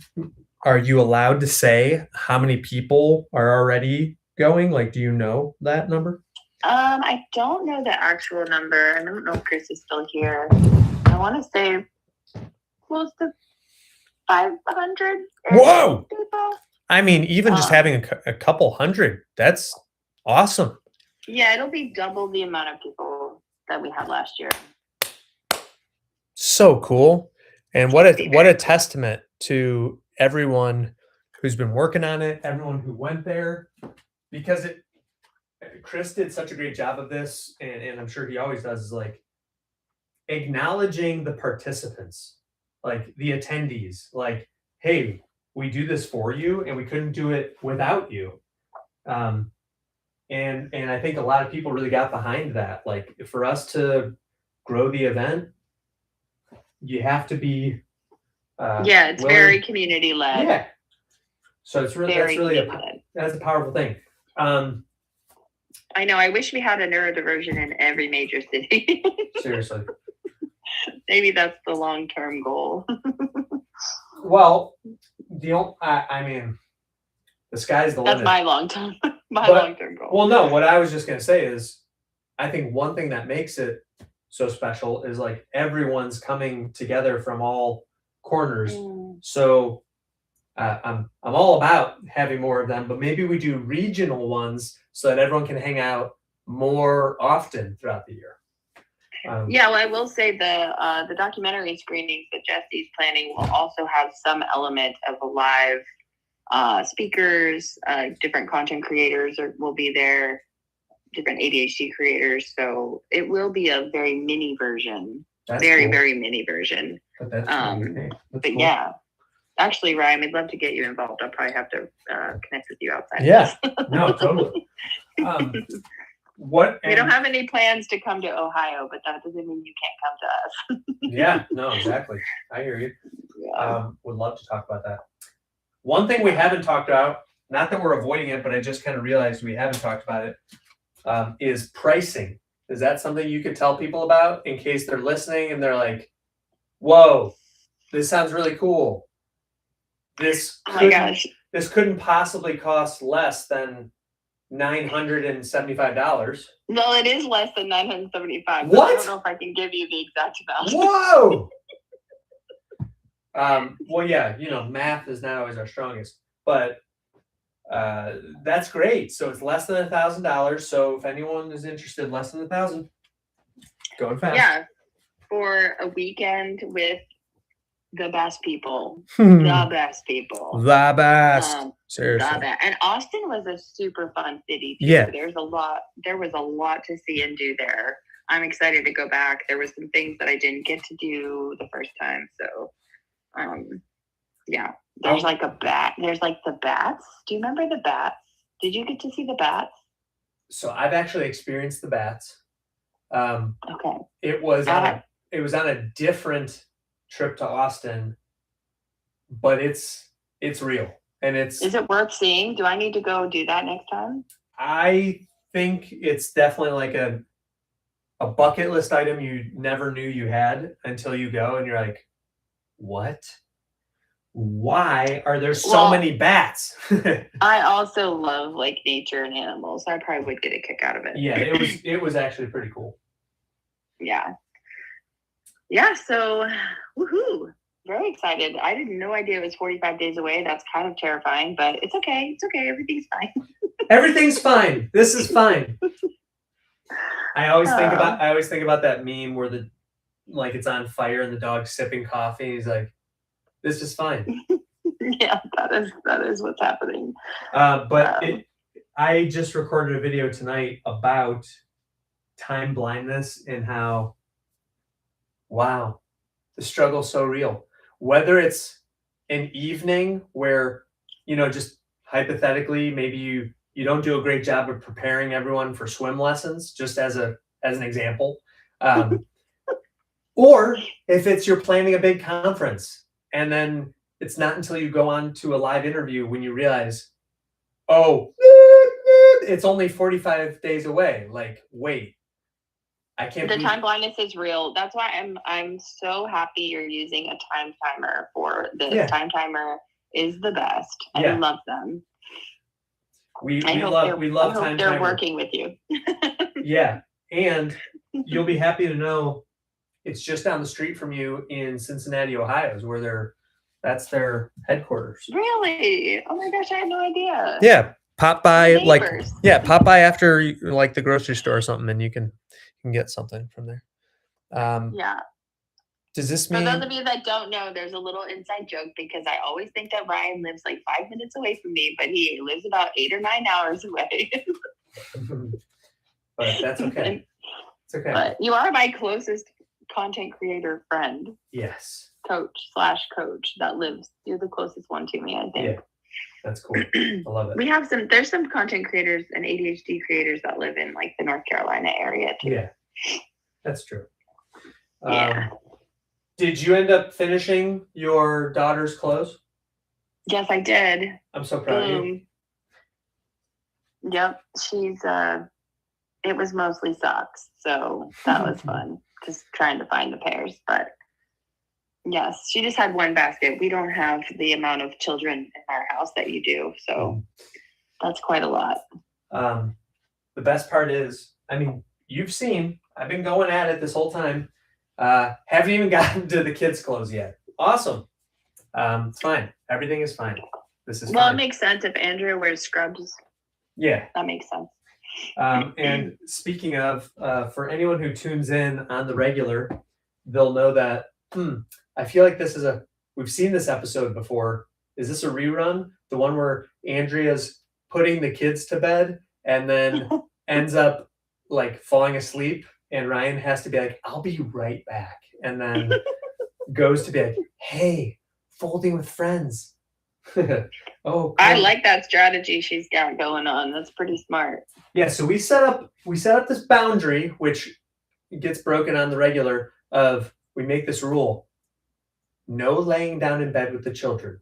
are you allowed to say how many people are already going? Like, do you know that number? I don't know the actual number. I don't know if Chris is still here. I want to say close to 500. Whoa! People. I mean, even just having a couple hundred, that's awesome. Yeah, it'll be double the amount of people that we had last year. So cool. And what a testament to everyone who's been working on it, everyone who went there, because Chris did such a great job of this, and I'm sure he always does, is like acknowledging the participants, like the attendees, like, hey, we do this for you and we couldn't do it without you. And I think a lot of people really got behind that. Like, for us to grow the event, you have to be it's willing. Very community led. Yeah. So that's a powerful thing. I know. I wish we had a neurodiversion in every major city. Seriously. Maybe that's the long-term goal. Well, I mean, the sky's the limit. That's my long-term goal. Well, no, what I was just going to say is, I think one thing that makes it so special is like everyone's coming together from all corners. So I'm all about having more of them, but maybe we do regional ones so that everyone can hang out more often throughout the year. Yeah, well, I will say the documentary screenings that Jesse's planning will also have some element of a live speakers, different content creators will be there, different ADHD creators. So it will be a very mini version, very mini version. But that's that's but cool. Yeah, actually, Ryan, I'd love to get you involved. I'll probably have to connect with you outside. Yeah, no, totally. We don't have any plans to come to Ohio, but that doesn't mean you can't come to us. Yeah, no, exactly. I hear you. Yeah. Would love to talk about that. One thing we haven't talked about, not that we're avoiding it, but I just kind of realized we haven't talked about it, is pricing. Is that something you could tell people about in case they're listening and they're like, whoa, this sounds really cool. This couldn't possibly cost less than $975. Well, it is less than $975. What? I don't know if I can give you the exact amount. Whoa! Well, yeah, math is not always our strongest, but that's great. So it's less than $1,000. So if anyone is interested, less than $1,000, going fast. Yeah, for a weekend with the best people. The best people. The best. Seriously. The best. And Austin was a super fun city too. Yeah. There was a lot to see and do there. I'm excited to go back. There were some things that I didn't get to do the first time. So yeah. There's like a bat. There's like the bats. Do you remember the bats? Did you get to see the bats? So I've actually experienced the bats. Okay. It was on a different trip to Austin, but it's real. And is it worth seeing? Do I need to go do that next time? I think it's definitely like a bucket list item you never knew you had until you go and you're like, what? Why are there so many bats? I also love like nature and animals. So I probably would get a kick out of it. Yeah, it was actually pretty cool. Yeah. Yeah, so woohoo. Very excited. I had no idea it was 45 days away. That's kind of terrifying, but it's okay. It's okay. Everything's fine. Everything's fine. This is fine. I always think about that meme where it's on fire and the dog's sipping coffee and he's like, this is fine. Yeah, that is what's happening. I just recorded a video tonight about time blindness and how, wow, the struggle's so real. Whether it's an evening where, just hypothetically, maybe you don't do a great job of preparing everyone for swim lessons, just as an example. Or if it's you're planning a big conference and then it's not until you go on to a live interview when you realize, oh, it's only 45 days away. Like, wait. I can't. The time blindness is real. That's why I'm so happy you're using a time timer for this. Yeah. Time timer is the best. I love them. We love time timer. They're working with you. Yeah, and you'll be happy to know it's just down the street from you in Cincinnati, Ohio, is where that's their headquarters. Really? Oh my gosh, I had no idea. Yeah, pop by after like the grocery store or something, and you can get something from there. Yeah. Does this mean? For those of you that don't know, there's a little inside joke because I always think that Ryan lives like 5 minutes away from me, but he lives about 8 or 9 hours away. But that's okay. It's okay. But you are my closest content creator friend. Yes. Coach that lives. You're the closest one to me, I think. Yeah. That's cool. I love it. There's some content creators and ADHD creators that live in like the North Carolina area too. Yeah, that's true. Yeah. Did you end up finishing your daughter's clothes? Yes, I did. I'm so proud of you. Yep. She's it was mostly socks. So that was fun, just trying to find the pairs. But yes, she just had one basket. We don't have the amount of children in our house that you do. So that's quite a lot. The best part is, I mean, you've seen, I've been going at it this whole time. Haven't even gotten to the kids' clothes yet. Awesome. It's fine. Everything is fine. This is well, fine. It makes sense if Andrea wears scrubs. Yeah. That makes sense. And speaking of, for anyone who tunes in on the regular, they'll know that, I feel like this is we've seen this episode before. Is this a rerun? The one where Andrea's putting the kids to bed and then ends up like falling asleep, and Ryan has to be like, I'll be right back. And then goes to be like, hey, folding with friends. Oh, I like that strategy she's got going on. That's pretty smart. Yeah, so we set up this boundary, which gets broken on the regular, of we make this rule: no laying down in bed with the children.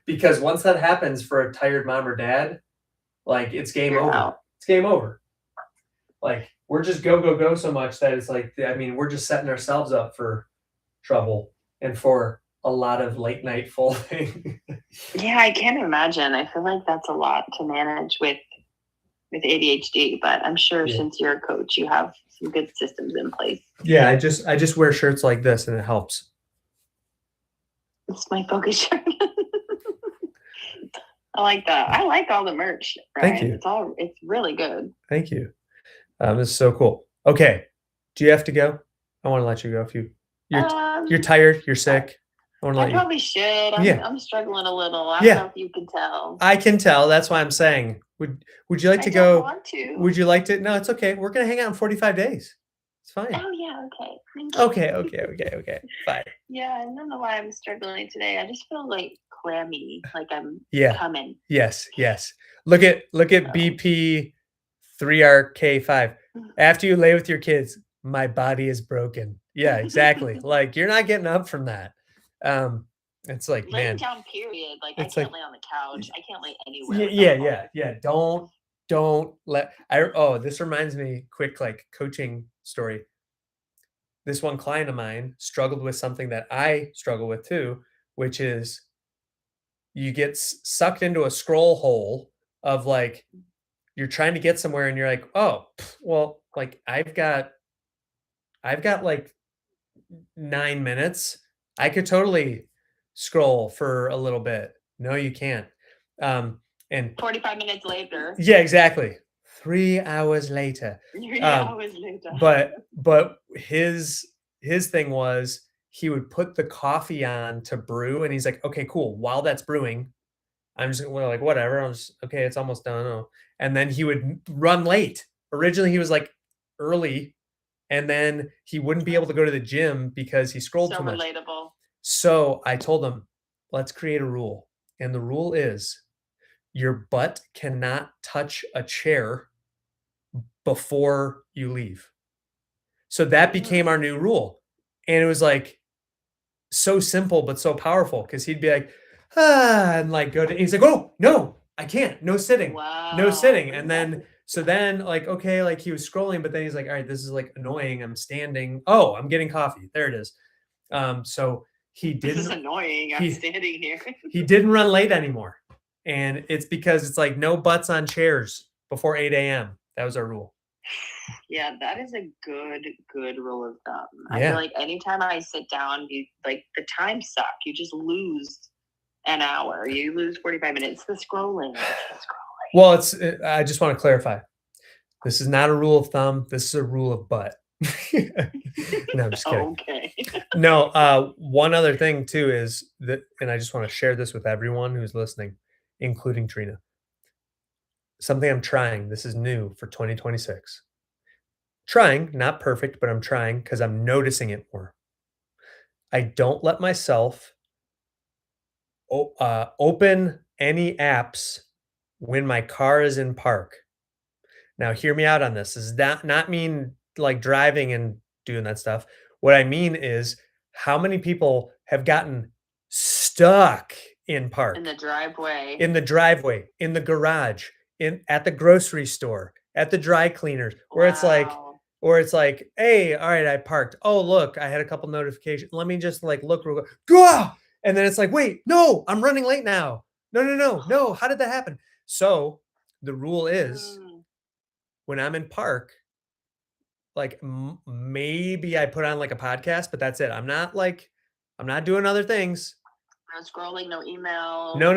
Because once that happens for a tired mom or dad, like it's game over. Out. It's game over. Like we're just go so much that it's like, I mean, we're just setting ourselves up for trouble and for a lot of late night folding. Yeah, I can't imagine. I feel like that's a lot to manage with ADHD, but I'm sure since you're a coach, you have some good systems in place. Yeah, I just wear shirts like this and it helps. It's my focus shirt. I like that. I like all the merch, Ryan. Thank you. It's really good. Thank you. This is so cool. Okay. Do you have to go? I want to let you go if you're tired, you're sick. I probably should. I'm struggling a little. I don't know if you can tell. I can tell. That's why I'm saying. Would you like to go? I don't want to. Would you like to? No, it's okay. We're gonna hang out in 45 days. It's fine. Oh yeah, okay. Thank you. Okay. Bye. Yeah, I don't know why I'm struggling today. I just feel like clammy, like I'm coming. Yes. Look at BP 3RK5. After you lay with your kids, my body is broken. Yeah, exactly. Like you're not getting up from that. It's like, laying down, period. Like I can't lay on the couch. I can't lay anywhere. Yeah. Don't let this reminds me, quick like coaching story. This one client of mine struggled with something that I struggle with too, which is you get sucked into a scroll hole of like, you're trying to get somewhere and you're like, oh, well, like I've got like 9 minutes. I could totally scroll for a little bit. No, you can't. And 45 minutes later. Yeah, exactly. 3 hours later. 3 hours later. But his thing was he would put the coffee on to brew, and he's like, okay, cool. While that's brewing, I'm just like, whatever. Okay, it's almost done. Oh. And then he would run late. Originally, he was like early, and then he wouldn't be able to go to the gym because he scrolled too much. So relatable. So I told him, let's create a rule. And the rule is your butt cannot touch a chair before you leave. So that became our new rule. And it was like so simple, but so powerful, because he'd be like, and like he's like, oh, no, I can't. No sitting. Wow. No sitting. And then, like, okay, like he was scrolling, but then he's like, all right, this is like annoying. I'm standing. Oh, I'm getting coffee. There it is. So he didn't. This is annoying. I'm standing here. He didn't run late anymore. And it's because it's like no butts on chairs before 8 a.m. That was our rule. Yeah, that is a good rule of thumb. I feel like anytime I sit down, you like the time suck. You just lose an hour. You lose 45 minutes. The scrolling. Well, I just want to clarify. This is not a rule of thumb. This is a rule of butt. No, I'm just kidding. Okay. No, one other thing too is that, and I just want to share this with everyone who's listening, including Trina. Something I'm trying. This is new for 2026. Trying, not perfect, but I'm trying because I'm noticing it more. I don't let myself open any apps when my car is in park. Now, hear me out on this. This does not mean like driving and doing that stuff. What I mean is, how many people have gotten stuck in park? In the driveway, in the garage, at the grocery store, at the dry cleaners, where it's like, hey, all right, I parked. Oh, look, I had a couple notifications. Let me just like look real quick. Go! And then it's like, wait, no, I'm running late now. No. How did that happen? So the rule is when I'm in park, like maybe I put on like a podcast, but that's it. I'm not doing other things. No scrolling, no email. No.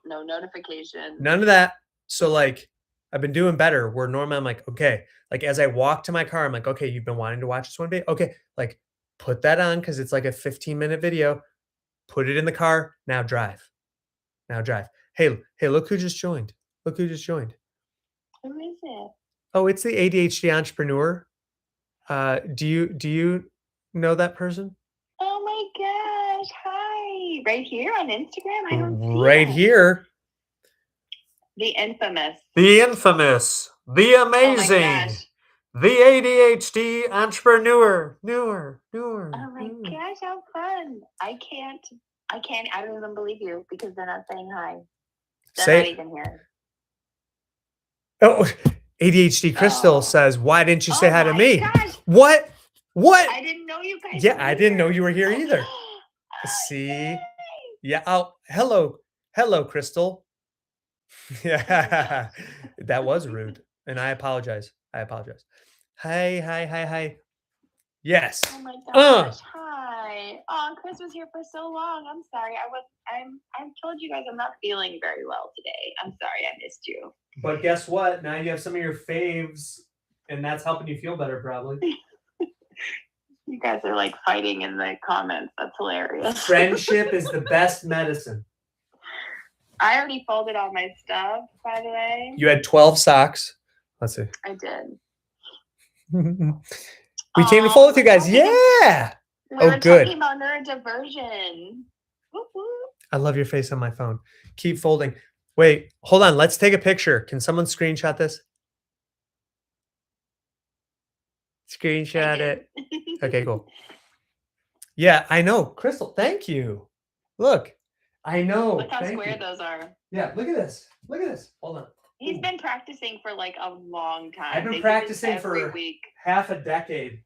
No notification. None of that. So like I've been doing better where normally I'm like, okay, like as I walk to my car, I'm like, okay, you've been wanting to watch this one video. Okay, like put that on because it's like a 15-minute video. Put it in the car. Now drive. Hey, look who just joined. Who is it? Oh, it's the ADHD entrepreneur. Do you know that person? Oh my gosh. Hi. Right here on Instagram? I don't see right it. Here. The infamous. The amazing. Oh my gosh. The ADHD entrepreneur. Newer. Oh my gosh, how fun. I don't even believe you because they're not saying hi. They're not even here. Oh, ADHD Crystal says, why didn't you say hi to me? Gosh. What? I didn't know you guys. Yeah, I didn't know you were here either. See? Yay. Yeah. Oh, hello, Crystal. Yeah, that was rude. And I apologize. Hi. Yes. Oh my gosh. Hi. Oh, Chris was here for so long. I'm sorry. I told you guys I'm not feeling very well today. I'm sorry I missed you. But guess what? Now you have some of your faves, and that's helping you feel better, probably. You guys are like fighting in the comments. That's hilarious. Friendship is the best medicine. I already folded all my stuff, by the way. You had 12 socks. Let's see. I did. We came to fold with you guys. Yeah. We were talking about neurodiversion. I love your face on my phone. Keep folding. Wait, hold on. Let's take a picture. Can someone screenshot this? Screenshot it. Okay, cool. Yeah, I know. Crystal, thank you. Look, I know. Look how square those are. Yeah, look at this. Hold on. He's been practicing for like a long time. I've been practicing for every week. half a decade.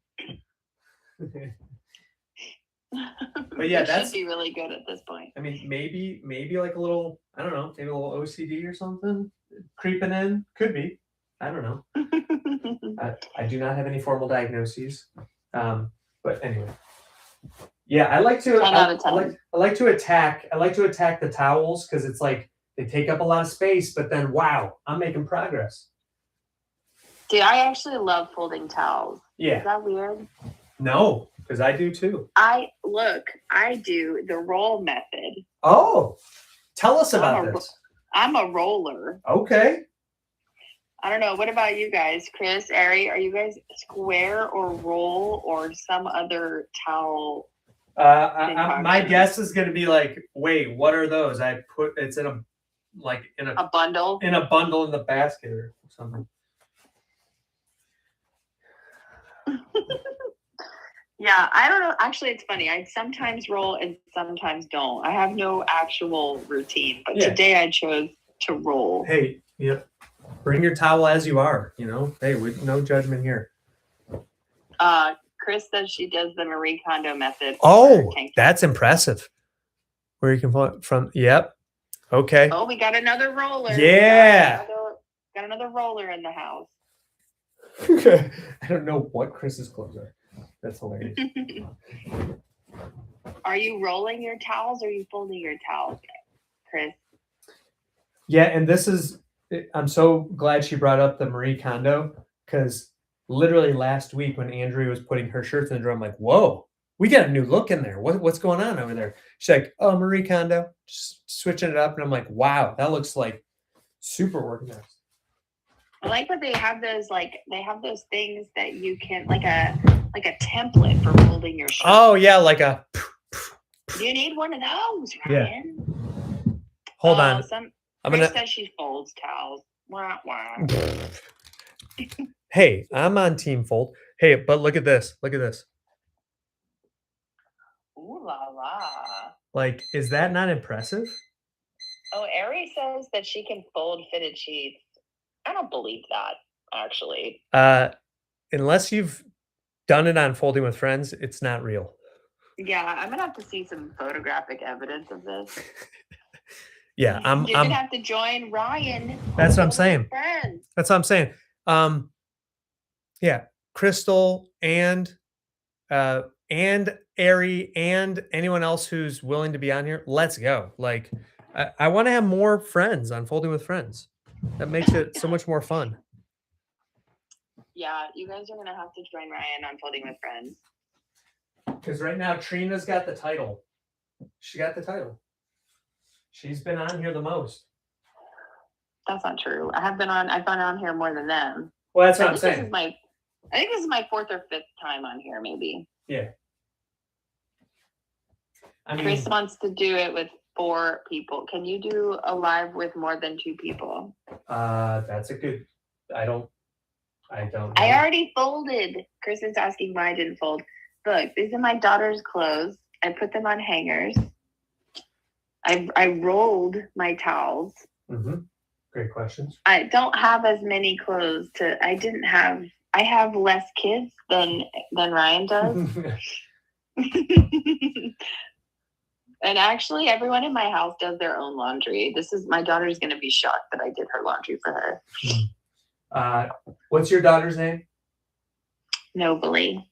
But yeah, that should be really good at this point. I mean, maybe like a little, I don't know, maybe a little OCD or something creeping in. Could be. I don't know. I do not have any formal diagnoses. But anyway. Yeah, I like to attack the towels because it's like they take up a lot of space, but then wow, I'm making progress. Dude, I actually love folding towels. Yeah. Is that weird? No, because I do too. I do the roll method. Oh, tell us about this. I'm a roller. Okay. I don't know. What about you guys? Chris, Ari, are you guys square or roll or some other towel? My guess is going to be like, wait, what are those? It's in a bundle? In a bundle in the basket or something. Yeah, I don't know. Actually, it's funny. I sometimes roll and sometimes don't. I have no actual routine, but today I chose to roll. Hey, yeah. Bring your towel as you are, Hey, no judgment here. Chris says she does the Marie Kondo method. Oh, that's impressive. Where you can pull it from. Yep. Okay. Oh, we got another roller. Yeah. Got another roller in the house. I don't know what Chris's clothes are. That's hilarious. Are you rolling your towels or are you folding your towels, Chris? Yeah, and I'm so glad she brought up the Marie Kondo because literally last week when Andrea was putting her shirts in the drawer, I'm like, whoa, we got a new look in there. What's going on over there? She's like, oh, Marie Kondo, just switching it up. And I'm like, wow, that looks like super organized. I like that they have those things that you can like a template for folding your shirt. Oh yeah, like a. You need one of those, Ryan. Yeah. Hold on. Chris says she folds towels. Wah, wah. Hey, I'm on Team Fold. Hey, but look at this. Ooh la la. Like, is that not impressive? Oh, Ari says that she can fold fitted sheets. I don't believe that. actually. Unless you've done it on Folding with Friends, it's not real. Yeah, I'm gonna have to see some photographic evidence of this. Yeah, You're gonna have to join Ryan. That's what I'm saying. That's what I'm saying. Yeah, Crystal and Ari and anyone else who's willing to be on here, let's go. Like, I want to have more friends on Folding with Friends. That makes it so much more fun. Yeah, you guys are gonna have to join Ryan on Folding with Friends. Because right now Trina's got the title. She got the title. She's been on here the most. That's not true. I've been on here more than them. Well, that's what I'm saying. I think this is my 4th or 5th time on here, maybe. Yeah. I mean, Chris wants to do it with 4 people. Can you do a live with more than 2 people? That's a good. I don't. I already folded. Chris is asking why I didn't fold. Look, these are my daughter's clothes. I put them on hangers. I rolled my towels. Mm-hmm. Great questions. I don't have as many clothes I have less kids than Ryan does. And actually everyone in my house does their own laundry. My daughter's going to be shocked that I did her laundry for her. What's your daughter's name? Nobly.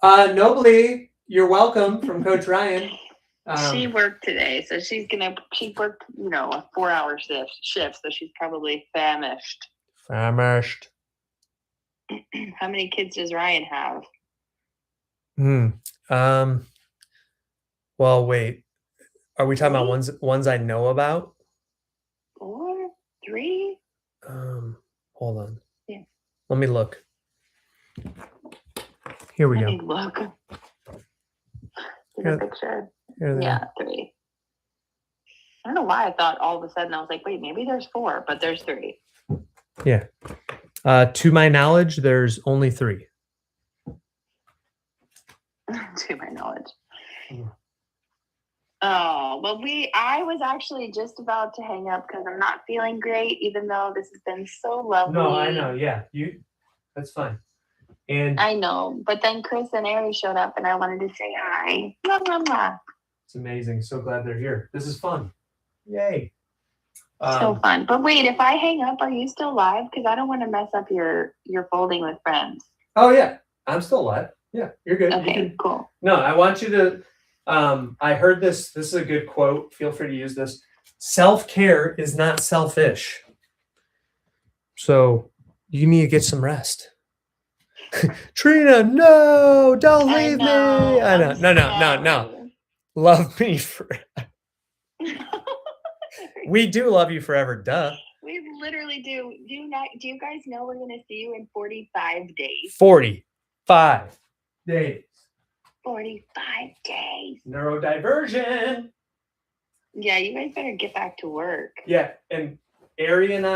Nobly, you're welcome from Coach Ryan. She worked today, so she worked, a 4-hour shift, so she's probably famished. Famished. How many kids does Ryan have? Well, wait. Are we talking about ones I know about? 4, 3? Hold on. Yeah. Let me look. Here we go. Let me look. Here's a picture. Yeah, 3. I don't know why I thought all of a sudden I was like, wait, maybe there's 4, but there's 3. Yeah. To my knowledge, there's only 3. To my knowledge. Oh, well, I was actually just about to hang up because I'm not feeling great, even though this has been so lovely. No, I know. Yeah, that's fine. And I know, but then Chris and Ari showed up, and I wanted to say hi. Blah, blah, blah. It's amazing. So glad they're here. This is fun. Yay. So fun. But wait, if I hang up, are you still live? Because I don't want to mess up your Folding with Friends. Oh, yeah. I'm still live. Yeah, you're good. Okay, cool. No, I want you to, I heard this. This is a good quote. Feel free to use this. Self-care is not selfish. So you need to get some rest. Trina, no, don't leave me. I know. No. Love me forever. We do love you forever, duh. We literally do. Do you guys know we're gonna see you in 45 days? 45 days. 45 days. Neurodiversion. Yeah, you guys better get back to work. Yeah, and Ari and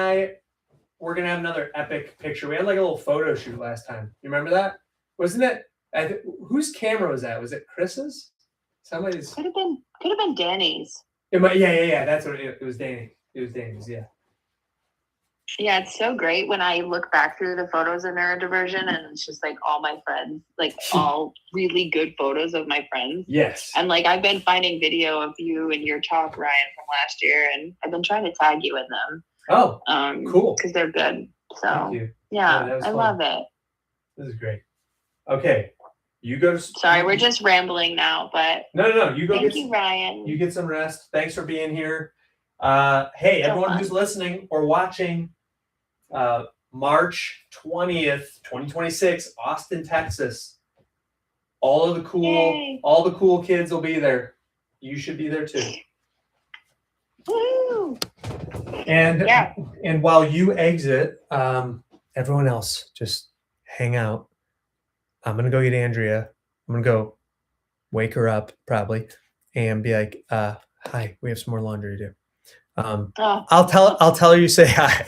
we're gonna have another epic picture. We had like a little photo shoot last time. You remember that? Wasn't it? Whose camera was that? Was it Chris's? Somebody's. Could have been Danny's. Yeah. That's what it was. Danny. It was Danny's. Yeah. Yeah, it's so great when I look back through the photos of neurodiversion and it's just like all my friends, like all really good photos of my friends. Yes. And like I've been finding video of you and your talk, Ryan, from last year, and I've been trying to tag you in them. Oh, cool. Because they're good. So thank you. Yeah, I love it. This is great. Okay. You go to. Sorry, we're just rambling now, but no. You go. Thank you, Ryan. You get some rest. Thanks for being here. Hey, everyone who's listening or watching, March 20th, 2026, Austin, Texas. All the cool kids will be there. You should be there too. Woo! And while you exit, everyone else just hang out. I'm going to go get Andrea. I'm going to go wake her up probably and be like, hi, we have some more laundry to do. I'll tell her you say hi.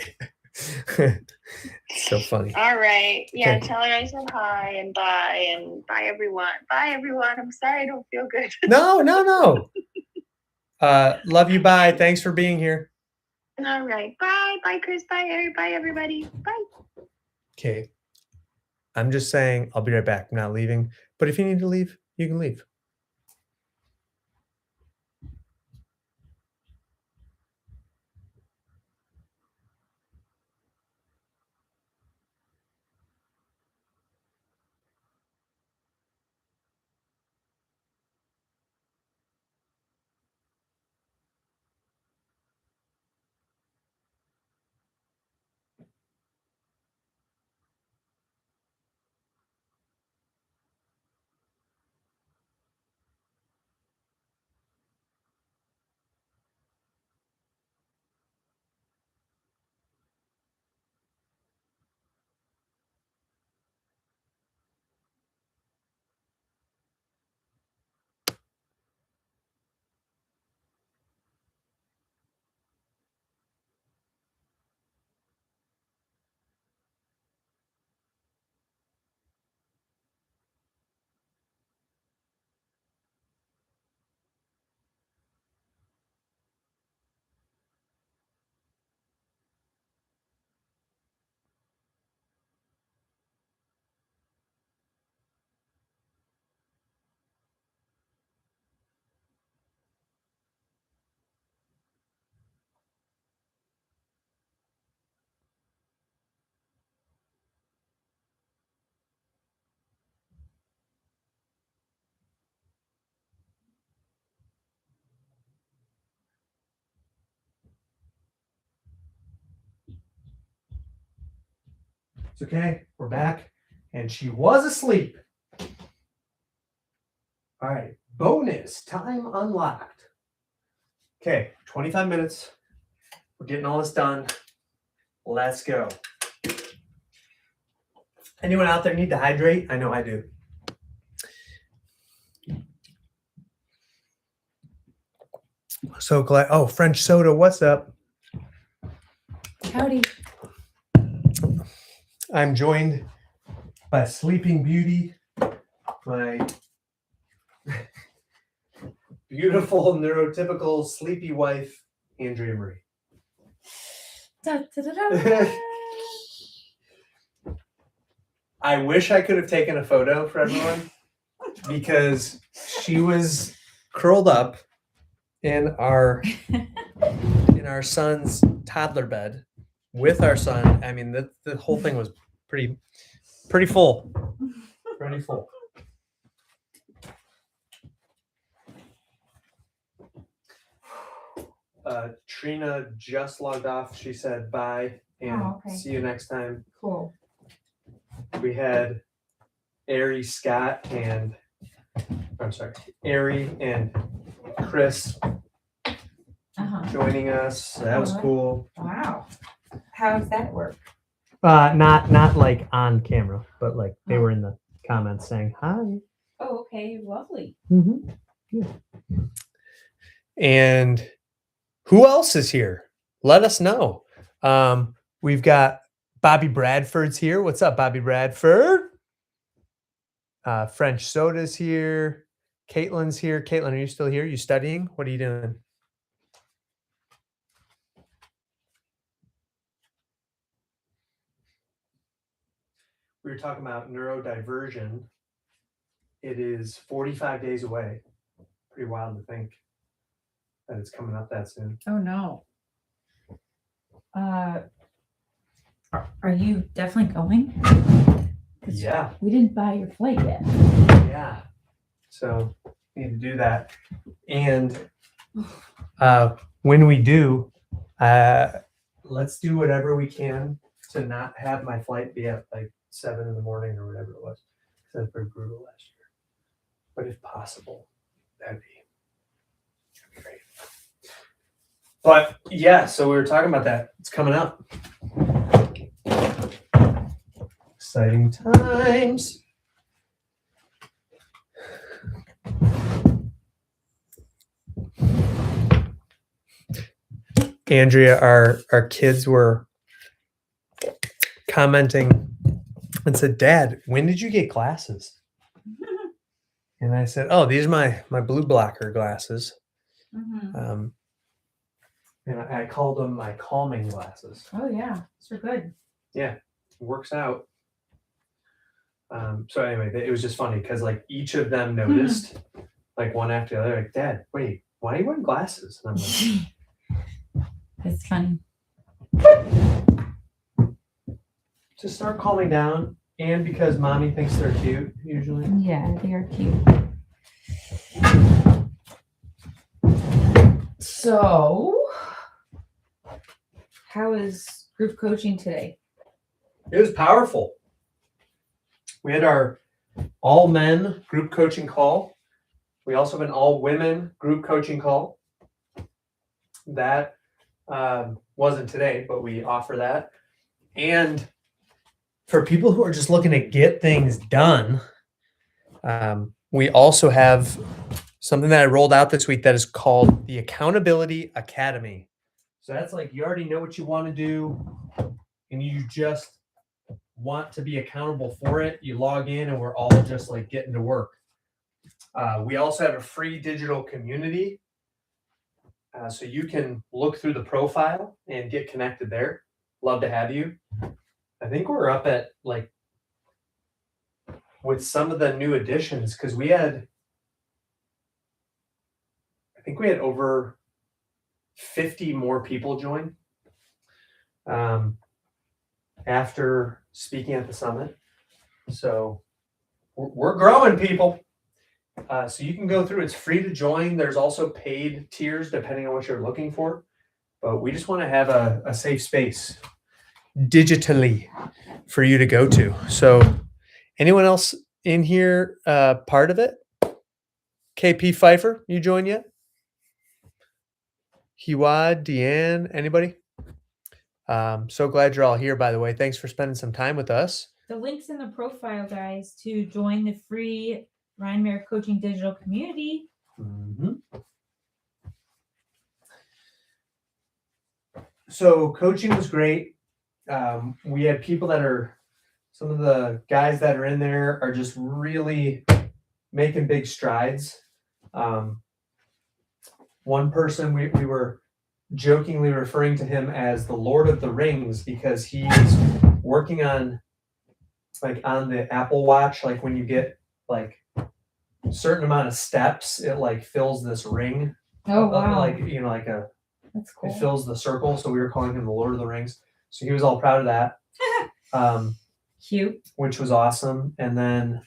So funny. All right. Yeah, okay. Tell her I said hi and bye everyone. Bye everyone. I'm sorry I don't feel good. No. Love you. Bye. Thanks for being here. All right. Bye. Bye, Chris. Bye, everybody. Bye. Okay. I'm just saying I'll be right back. I'm not leaving. But if you need to leave, you can leave. It's okay. We're back. And she was asleep. All right. Bonus time unlocked. Okay. 25 minutes. We're getting all this done. Let's go. Anyone out there need to hydrate? I know I do. So glad. Oh, French soda. What's up? Howdy. I'm joined by Sleeping Beauty, my beautiful neurotypical sleepy wife, Andrea Marie. Da, da, da, da. I wish I could have taken a photo for everyone because she was curled up in our son's toddler bed with our son. I mean, the whole thing was pretty full. Pretty full. Trina just logged off. She said bye and see you next time. Cool. We had Ari and Chris joining us. That was cool. Wow. How does that work? Not like on camera, but like they were in the comments saying hi. Oh, okay. Lovely. Mm-hmm. Yeah. And who else is here? Let us know. We've got Bobby Bradford's here. What's up, Bobby Bradford? French Soda's here. Caitlin's here. Caitlin, are you still here? You studying? What are you doing? We were talking about neurodiversion. It is 45 days away. Pretty wild to think that it's coming up that soon. Oh no. Are you definitely going? Yeah. We didn't buy your flight yet. Yeah. So need to do that. And when we do, let's do whatever we can to not have my flight be at like 7 a.m. or whatever it was. That's pretty brutal last year. But if possible, that'd be great. But yeah, so we were talking about that. It's coming up. Exciting times. Andrea, our kids were commenting and said, "Dad, when did you get glasses?" And I said, "Oh, these are my blue blocker glasses." Mm-hmm. And I called them my calming glasses. Oh yeah, those are good. Yeah. works out. So anyway, it was just funny because like each of them noticed, like one after the other, like, Dad, wait, why are you wearing glasses? And I'm like, It's funny. to start calming down, and because mommy thinks they're cute, usually. Yeah, they are cute. So, how is group coaching today? It was powerful. We had our all men group coaching call. We also have an all women group coaching call. That wasn't today, but we offer that. And for people who are just looking to get things done, we also have something that I rolled out this week that is called the Accountability Academy. So that's like you already know what you want to do and you just want to be accountable for it. You log in and we're all just like getting to work. We also have a free digital community. So you can look through the profile and get connected there. Love to have you. I think we're up at like with some of the new additions because I think we had over 50 more people join after speaking at the summit. So we're growing, people. So you can go through. It's free to join. There's also paid tiers depending on what you're looking for. But we just want to have a safe space digitally for you to go to. So anyone else in here part of it? KP Pfeiffer, you joined yet? Hiwad, Deanne, anybody? So glad you're all here, by the way. Thanks for spending some time with us. The link's in the profile, guys, to join the free Ryan Mayer Coaching Digital Community. Mm-hmm. So coaching was great. We had people some of the guys that are in there are just really making big strides. One person, we were jokingly referring to him as the Lord of the Rings because he is working on the Apple Watch, like when you get like a certain amount of steps, it like fills this ring. Oh, wow. That's cool. It fills the circle. So we were calling him the Lord of the Rings. So he was all proud of that. Cute. Which was awesome. And then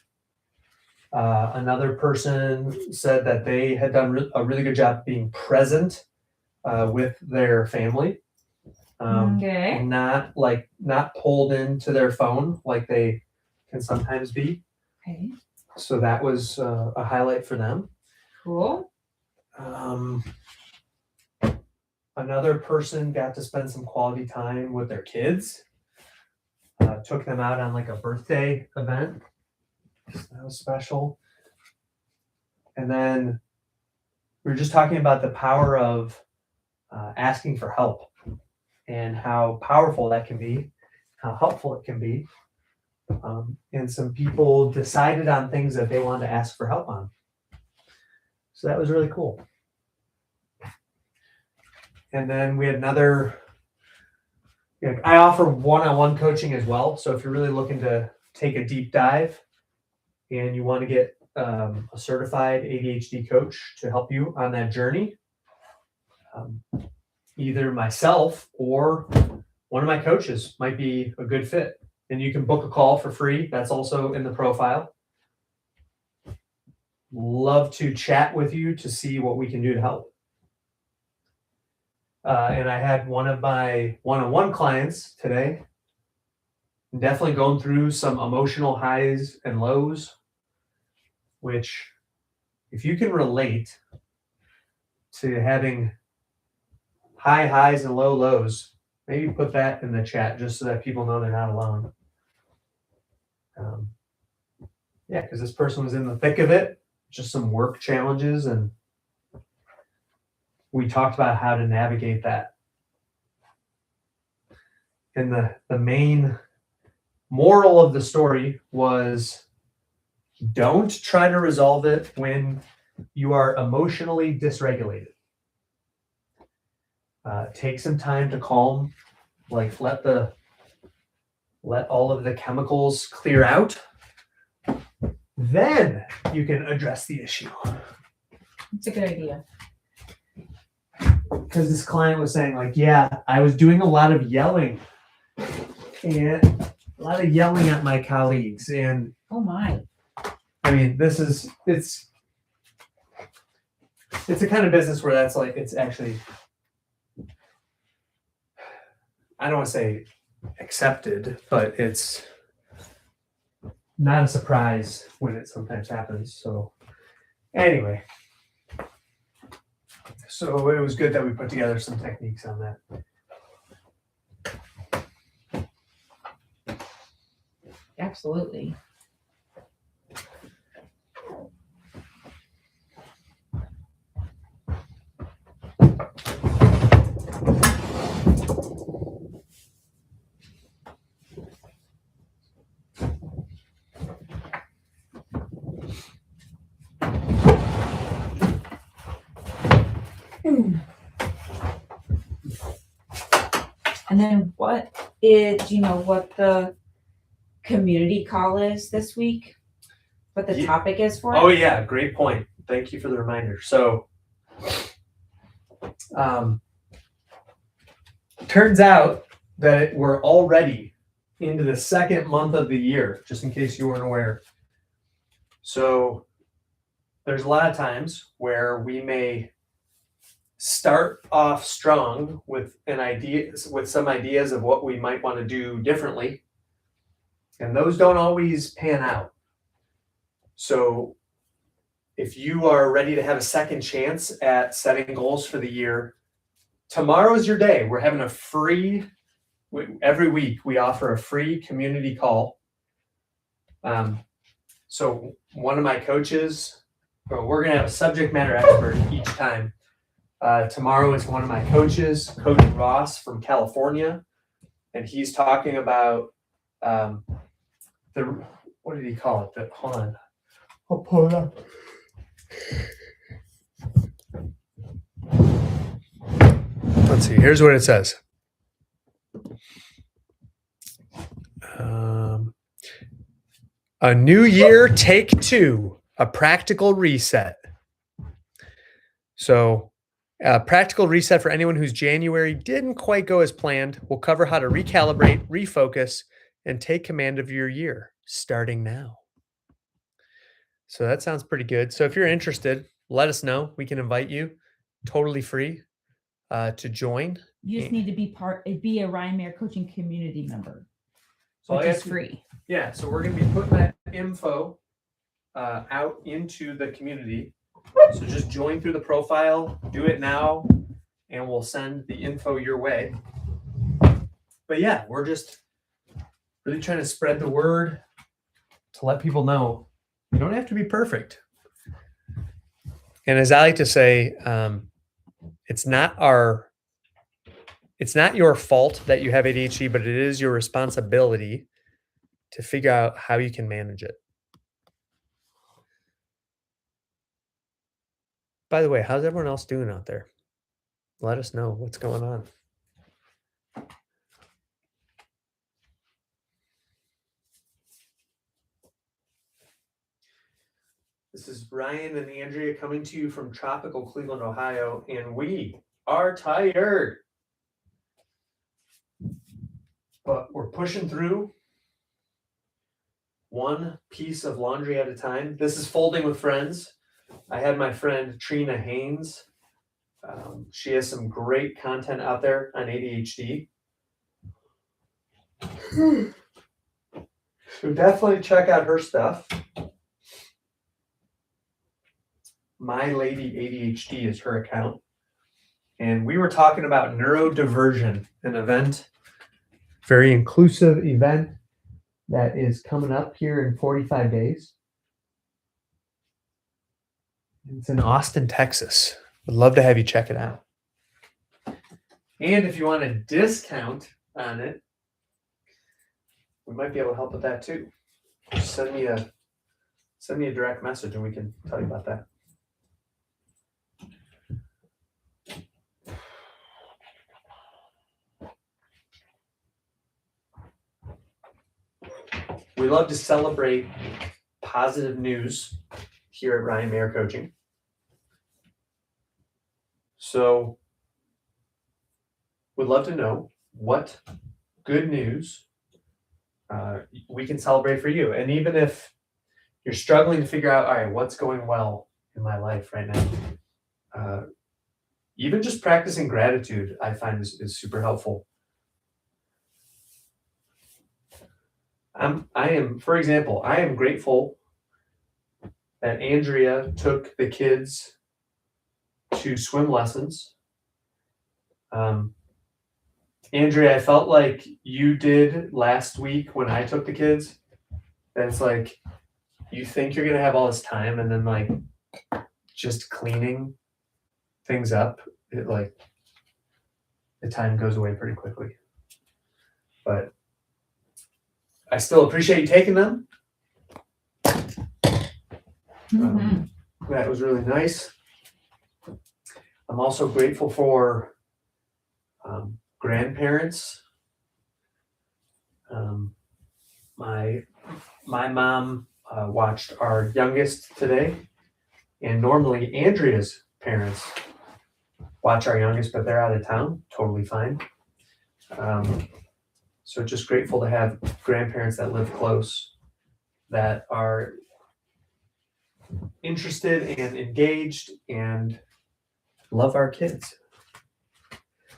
another person said that they had done a really good job being present with their family. Okay. Not pulled into their phone like they can sometimes be. Okay. So that was a highlight for them. Cool. Another person got to spend some quality time with their kids. Took them out on like a birthday event. That was special. And then we were just talking about the power of asking for help and how powerful that can be, how helpful it can be. And some people decided on things that they wanted to ask for help on. So that was really cool. And then we had I offer one-on-one coaching as well. So if you're really looking to take a deep dive and you want to get a certified ADHD coach to help you on that journey, either myself or one of my coaches might be a good fit. And you can book a call for free. That's also in the profile. Love to chat with you to see what we can do to help. And I had one of my one-on-one clients today, definitely going through some emotional highs and lows, which if you can relate to having high highs and low lows, maybe put that in the chat just so that people know they're not alone. Because this person was in the thick of it, just some work challenges, and we talked about how to navigate that. And the main moral of the story was don't try to resolve it when you are emotionally dysregulated. Take some time to calm, let the let all of the chemicals clear out. Then you can address the issue. It's a good idea. Because this client was saying, like, yeah, I was doing a lot of yelling at my colleagues. And Oh my. I mean, it's a kind of business where that's like, it's actually, I don't want to say accepted, but it's not a surprise when it sometimes happens. So anyway, so it was good that we put together some techniques on that. Absolutely. And then do you know what the community call is this week? What the topic is for it? Oh yeah, great point. Thank you for the reminder. So turns out that we're already into the second month of the year, just in case you weren't aware. So there's a lot of times where we may start off strong with some ideas of what we might want to do differently, and those don't always pan out. So if you are ready to have a second chance at setting goals for the year, tomorrow is your day. We're having every week we offer a free community call. So one of my coaches, we're going to have a subject matter expert each time. Tomorrow is one of my coaches, Coach Ross from California, and he's talking about what did he call it? Hold on. I'll pull it up. Let's see. Here's what it says. A new year, take 2, a practical reset. So a practical reset for anyone whose January didn't quite go as planned. We'll cover how to recalibrate, refocus, and take command of your year starting now. So that sounds pretty good. So if you're interested, let us know. We can invite you, totally free, to join. You just need to be a Ryan Mayer coaching community member, So which is free. Yeah, so we're going to be putting that info out into the community. So just join through the profile, do it now, and we'll send the info your way. But yeah, we're just really trying to spread the word to let people know you don't have to be perfect. And as I like to say, it's not your fault that you have ADHD, but it is your responsibility to figure out how you can manage it. By the way, how's everyone else doing out there? Let us know what's going on. This is Ryan and Andrea coming to you from tropical Cleveland, Ohio, and we are tired. But we're pushing through one piece of laundry at a time. This is Folding with Friends. I had my friend Trina Haynes. She has some great content out there on ADHD. So definitely check out her stuff. My Lady ADHD is her account. And we were talking about neurodiversion, an event, very inclusive event that is coming up here in 45 days. It's in Austin, Texas. Would love to have you check it out. And if you want a discount on it, we might be able to help with that too. Just send me a direct message and we can tell you about that. we love to celebrate positive news here at Ryan Mayer Coaching. So we'd love to know what good news we can celebrate for you. And even if you're struggling to figure out, all right, what's going well in my life right now, even just practicing gratitude, I find is super helpful. For example, I am grateful that Andrea took the kids to swim lessons. Andrea, I felt like you did last week when I took the kids. That it's like, you think you're going to have all this time, and then like just cleaning things up, the time goes away pretty quickly. But I still appreciate you taking them. That was really nice. I'm also grateful for grandparents. My mom watched our youngest today, and normally Andrea's parents watch our youngest, but they're out of town. Totally fine. So just grateful to have grandparents that live close, that are interested and engaged and love our kids.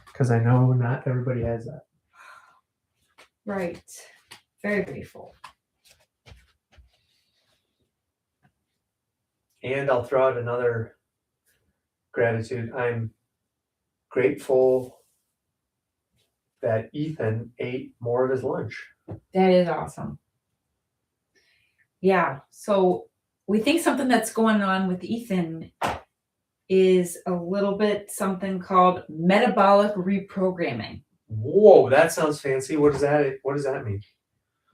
Because I know not everybody has that. Right. Very grateful. And I'll throw out another gratitude. I'm grateful that Ethan ate more of his lunch. That is awesome. Yeah. So we think something that's going on with Ethan is a little bit something called metabolic reprogramming. Whoa, that sounds fancy. What does that mean?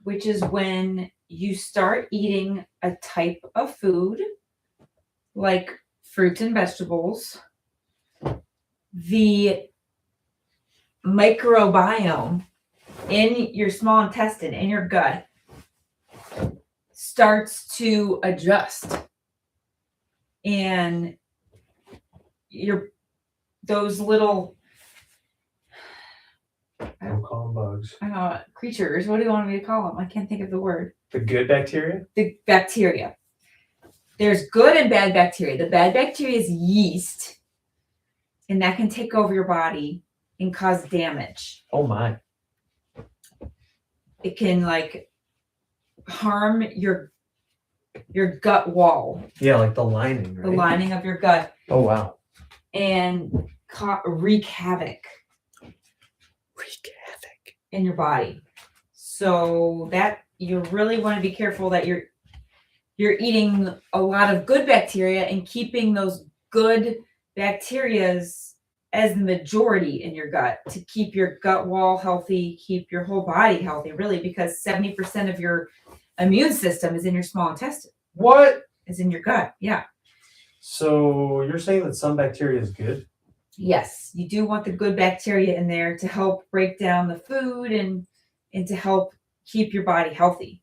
Which is when you start eating a type of food, like fruits and vegetables, the microbiome in your small intestine, in your gut, starts to adjust. And those little, I don't call them bugs. I don't know, creatures, what do you want me to call them? I can't think of the word. The good bacteria? The bacteria. There's good and bad bacteria. The bad bacteria is yeast, and that can take over your body and cause damage. Oh my. It can harm your gut wall. Yeah, like the lining, right? The lining of your gut. Oh wow. And wreak havoc in your body. So that you really want to be careful that you're eating a lot of good bacteria and keeping those good bacterias as the majority in your gut to keep your gut wall healthy, keep your whole body healthy, really, because 70% of your immune system is in your small intestine. What? Is in your gut, yeah. So you're saying that some bacteria is good? Yes, you do want the good bacteria in there to help break down the food and to help keep your body healthy.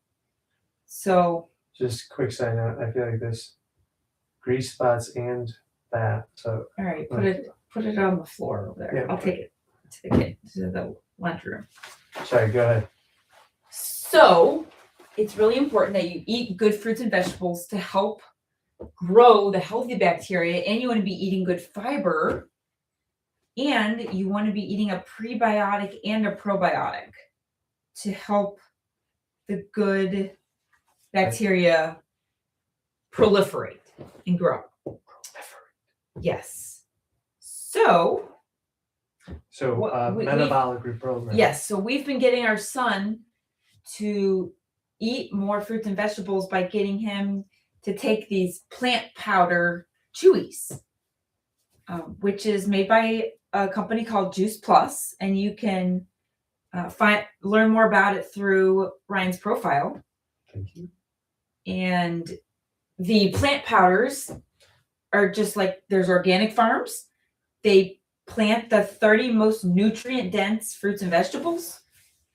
So just quick side note, I feel like this grease spots and that. So all right, put it on the floor over there. Yeah, I'll take it to the lunchroom. Sorry, go ahead. So it's really important that you eat good fruits and vegetables to help grow the healthy bacteria, and you want to be eating good fiber, and you want to be eating a prebiotic and a probiotic to help the good bacteria proliferate and grow. Yes. So metabolic reprogramming. Yes. So we've been getting our son to eat more fruits and vegetables by getting him to take these plant powder chewies, which is made by a company called Juice Plus, and you can learn more about it through Ryan's profile. Thank you. And the plant powders are just like, there's organic farms. They plant the 30 most nutrient dense fruits and vegetables.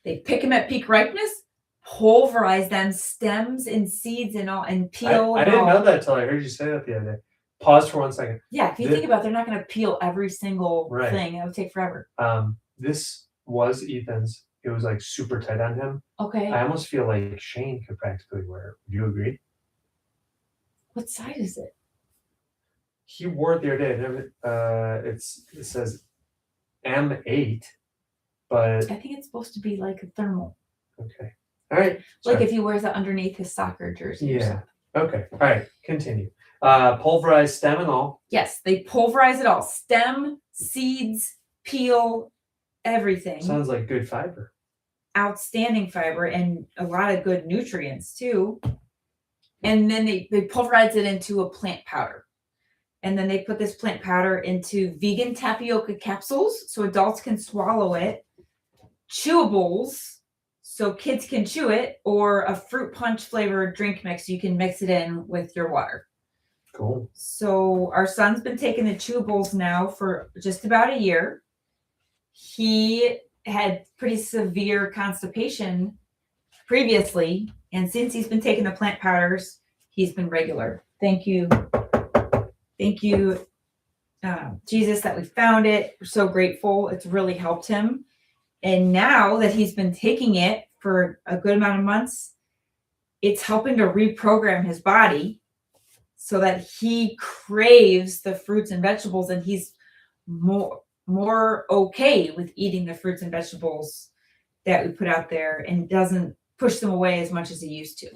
They pick them at peak ripeness, pulverize them, stems and seeds and all, and peel. I didn't know that until I heard you say that the other day. Pause for 1 second. Yeah, if you think about it, they're not going to peel every single Right. thing. It would take forever. This was Ethan's. It was like super tight on him. Okay. I almost feel like Shane could practically wear it. Do you agree? What side is it? He wore it the other day. It says M8, but I think it's supposed to be like a thermal. okay. All right. Like Sorry. if he wears that underneath his soccer jersey. Or Yeah. something. Okay. All right. Continue. Pulverized stem and all. Yes, they pulverize it all. Stem, seeds, peel, everything. Sounds like good fiber. Outstanding fiber and a lot of good nutrients too. And then they pulverize it into a plant powder. And then they put this plant powder into vegan tapioca capsules so adults can swallow it, chewables so kids can chew it, or a fruit punch flavored drink mix. You can mix it in with your water. Cool. So our son's been taking the chewables now for just about a year. He had pretty severe constipation previously, and since he's been taking the plant powders, he's been regular. Thank you, Jesus, that we found it. We're so grateful. It's really helped him. And now that he's been taking it for a good amount of months, it's helping to reprogram his body so that he craves the fruits and vegetables, and he's more okay with eating the fruits and vegetables that we put out there and doesn't push them away as much as he used to.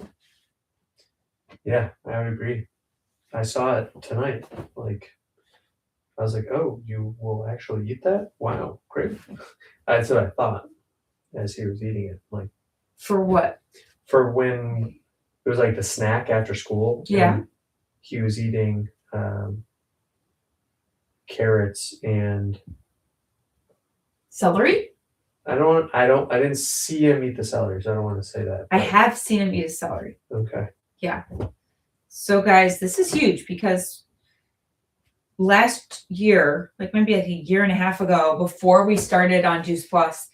Yeah, I would agree. I saw it tonight. Like, I was like, oh, you will actually eat that? Wow, great. That's what I thought as he was eating it. Like, For what? for when it was like the snack after school. Yeah. And he was eating carrots and Celery? I didn't see him eat the celery, so I don't want to say that. I but- have seen him eat a celery. Okay. Yeah. So guys, this is huge because last year, like maybe like a year and a half ago, before we started on Juice Plus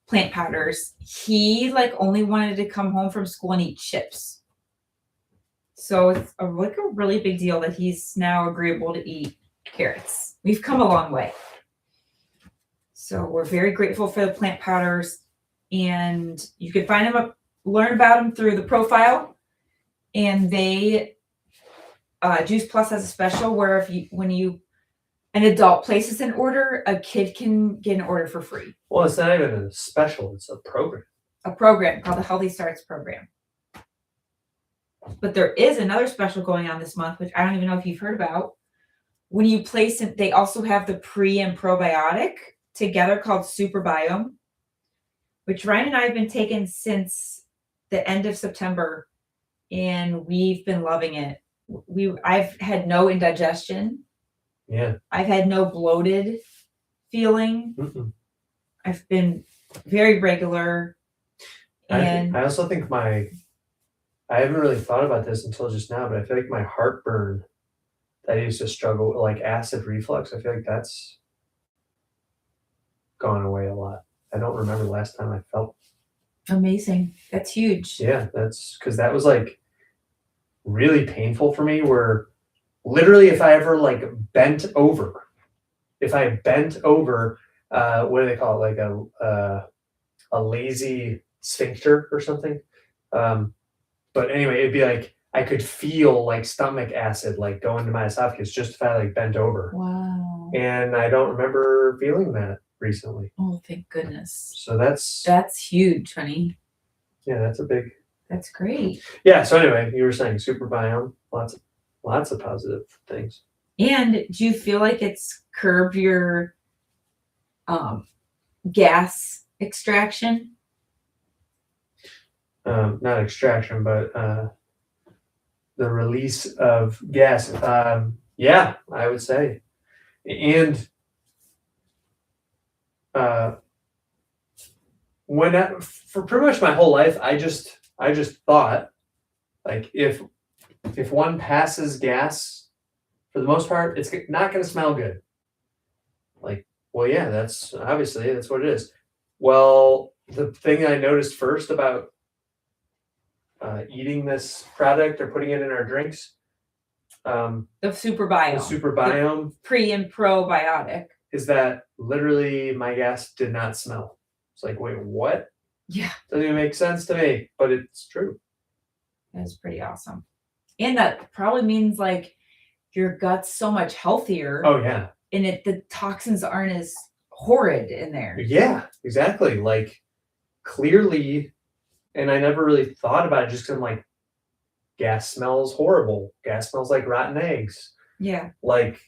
plant powders, he like only wanted to come home from school and eat chips. So it's a really big deal that he's now agreeable to eat carrots. We've come a long way. So we're very grateful for the plant powders, and you can find them learn about them through the profile. And they Juice Plus has a special where when an adult places an order, a kid can get an order for free. Well, it's not even a special; it's a program. A program called the Healthy Starts program. But there is another special going on this month, which I don't even know if you've heard about. When you place it, they also have the pre and probiotic together called Super Biome, which Ryan and I have been taking since the end of September, and we've been loving it. I've had no indigestion. Yeah. I've had no bloated feeling. Mm-mm. I've been very regular. And I also think I haven't really thought about this until just now, but I feel like my heartburn that I used to struggle with, like acid reflux, I feel like that's gone away a lot. I don't remember the last time I felt. Amazing. That's huge. Yeah, that's because that was like really painful for me, where literally if I ever like bent over, what do they call it? Like a lazy sphincter or something. But anyway, it'd be like I could feel like stomach acid like go into my esophagus just if I like bent over. Wow. And I don't remember feeling that recently. Oh, thank goodness. So that's huge, honey. yeah, that's a big. That's great. Yeah. So anyway, you were saying super biome, lots of positive things. And do you feel like it's curbed your gas extraction? Not extraction, but the release of gas. Yeah, I would say. And for pretty much my whole life, I just thought like if one passes gas, for the most part, it's not going to smell good. Like, well, yeah, that's what it is. Well, the thing I noticed first about eating this product or putting it in our drinks. The super biome. The super biome. Pre and probiotic. Is that literally my gas did not smell. It's like, wait, what? Yeah. Doesn't even make sense to me, but it's true. That's pretty awesome. And that probably means like your gut's so much healthier. Oh yeah. And the toxins aren't as horrid in there. Yeah, exactly. Like clearly, and I never really thought about it just because I'm like, gas smells horrible. Gas smells like rotten eggs. Yeah. Like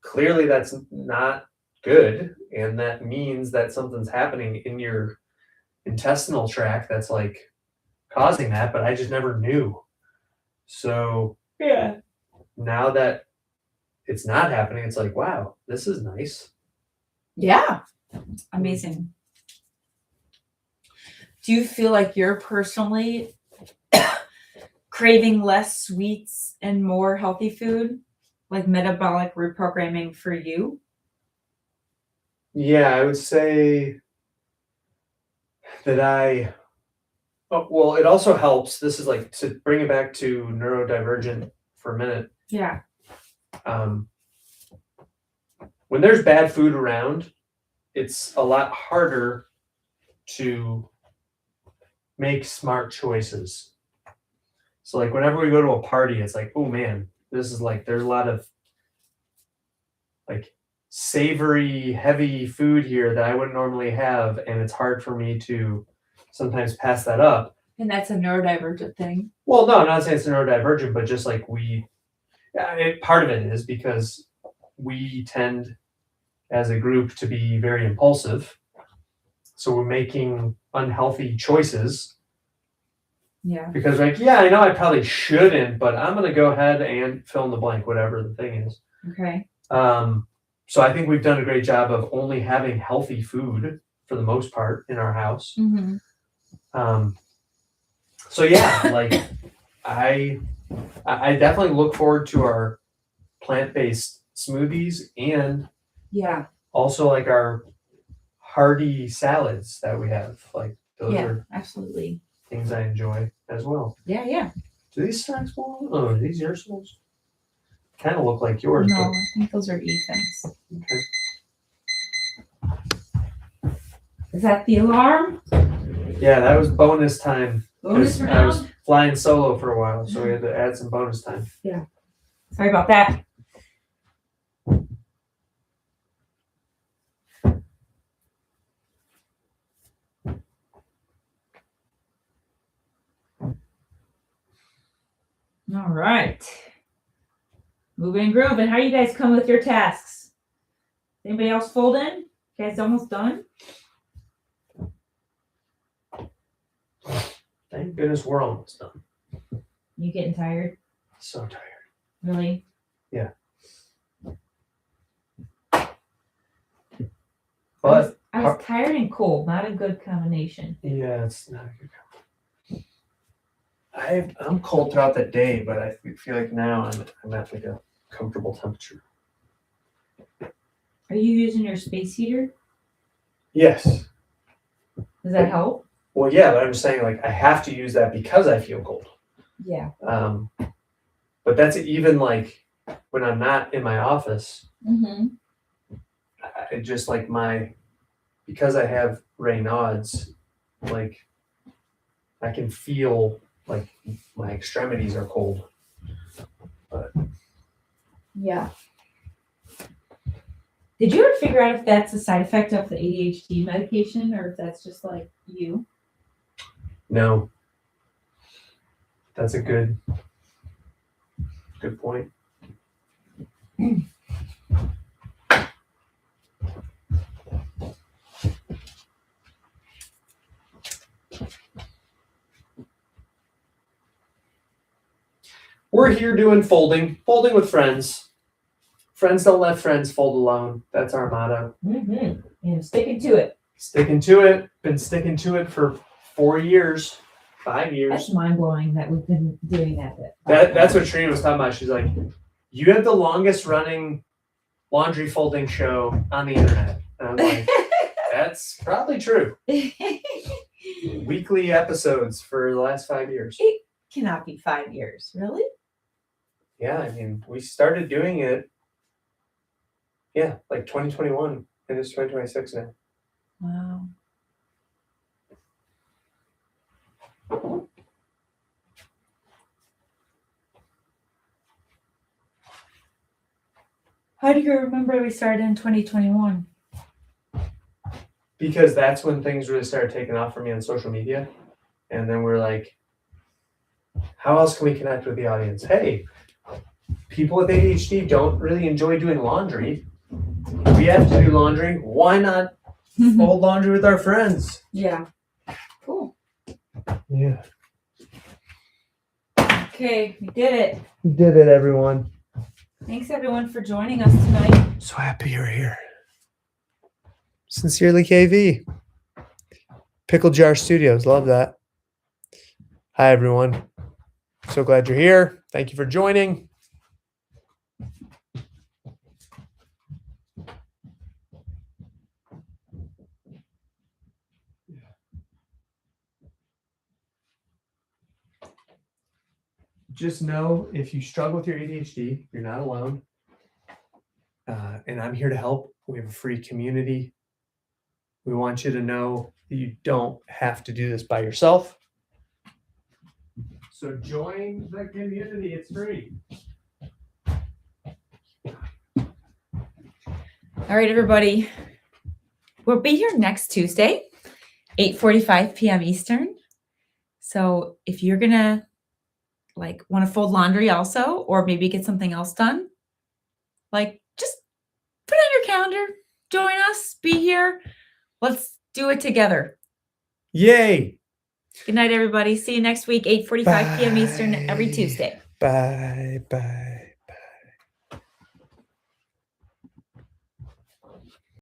clearly that's not good. And that means that something's happening in your intestinal tract that's like causing that, but I just never knew. So yeah, now that it's not happening, it's like, wow, this is nice. Yeah. Amazing. Do you feel like you're personally craving less sweets and more healthy food, like metabolic reprogramming for you? Yeah, I would say that well, it also helps. This is like to bring it back to neurodivergent for a minute. Yeah. When there's bad food around, it's a lot harder to make smart choices. So like whenever we go to a party, it's like, oh man, this is like, there's a lot of like savory, heavy food here that I wouldn't normally have. And it's hard for me to sometimes pass that up. And that's a neurodivergent thing. Well, no, I'm not saying it's neurodivergent, but just like part of it is because we tend as a group to be very impulsive. So we're making unhealthy choices. Yeah. Because like, yeah, I know I probably shouldn't, but I'm going to go ahead and fill in the blank, whatever the thing is. Okay. So I think we've done a great job of only having healthy food for the most part in our house. Mm-hmm. So yeah, like I definitely look forward to our plant-based smoothies and also like our hearty salads that we have. Like those are absolutely things I enjoy as well. Yeah, yeah. Do these snacks belong? Oh, are these yours? Kind of look like yours. No, I think those are Ethan's. Okay. Is that the alarm? Yeah, that was bonus time. Bonus I was round? flying solo for a while, so we had to add some bonus time. Yeah. Sorry about that. All right. Moving and grooving. How you guys come with your tasks? Anybody else fold in? You guys almost done? Thank goodness we're almost done. You getting tired? So tired. Really? Yeah. But I was tired and cold. Not a good combination. yeah, it's not a good combination. I'm cold throughout the day, but I feel like now I'm at like a comfortable temperature. Are you using your space heater? Yes. Does that help? Well, yeah, but I'm just saying like I have to use that because I feel cold. Yeah. But that's even like when I'm not in my office. Mm-hmm. I just like because I have Raynaud's, like I can feel like my extremities are cold. But yeah. Did you ever figure out if that's a side effect of the ADHD medication or if that's just like you? no. That's a good point. We're here doing folding with friends. Friends don't let friends fold alone. That's our motto. Mm-hmm. And sticking to it. Sticking to it. Been sticking to it for 4 years, 5 years. That's mind blowing that we've been doing that. That's what Trina was talking about. She's like, you have the longest running laundry folding show on the internet. And I was like, that's probably true. weekly episodes for the last 5 years. It cannot be 5 years, really? Yeah, I mean, we started doing it, like 2021, and it's 2026 now. Wow. How do you remember we started in 2021? Because that's when things really started taking off for me on social media. And then we're like, how else can we connect with the audience? Hey, people with ADHD don't really enjoy doing laundry. We have to do laundry. Why not fold laundry with our friends? Yeah. Cool. Yeah. Okay, we did it. We did it, everyone. Thanks everyone for joining us tonight. So happy you're here. Sincerely, KV. Pickle Jar Studios. Love that. Hi, everyone. So glad you're here. Thank you for joining. Just know if you struggle with your ADHD, you're not alone. And I'm here to help. We have a free community. We want you to know that you don't have to do this by yourself. So join the community. It's free. All right, everybody. We'll be here next Tuesday, 8:45 p.m. Eastern. So if you're going to want to fold laundry also, or maybe get something else done, just put it on your calendar, join us, be here. Let's do it together. Yay. Good night, everybody. See you next week, 8:45 p.m. Eastern, every Tuesday. Bye.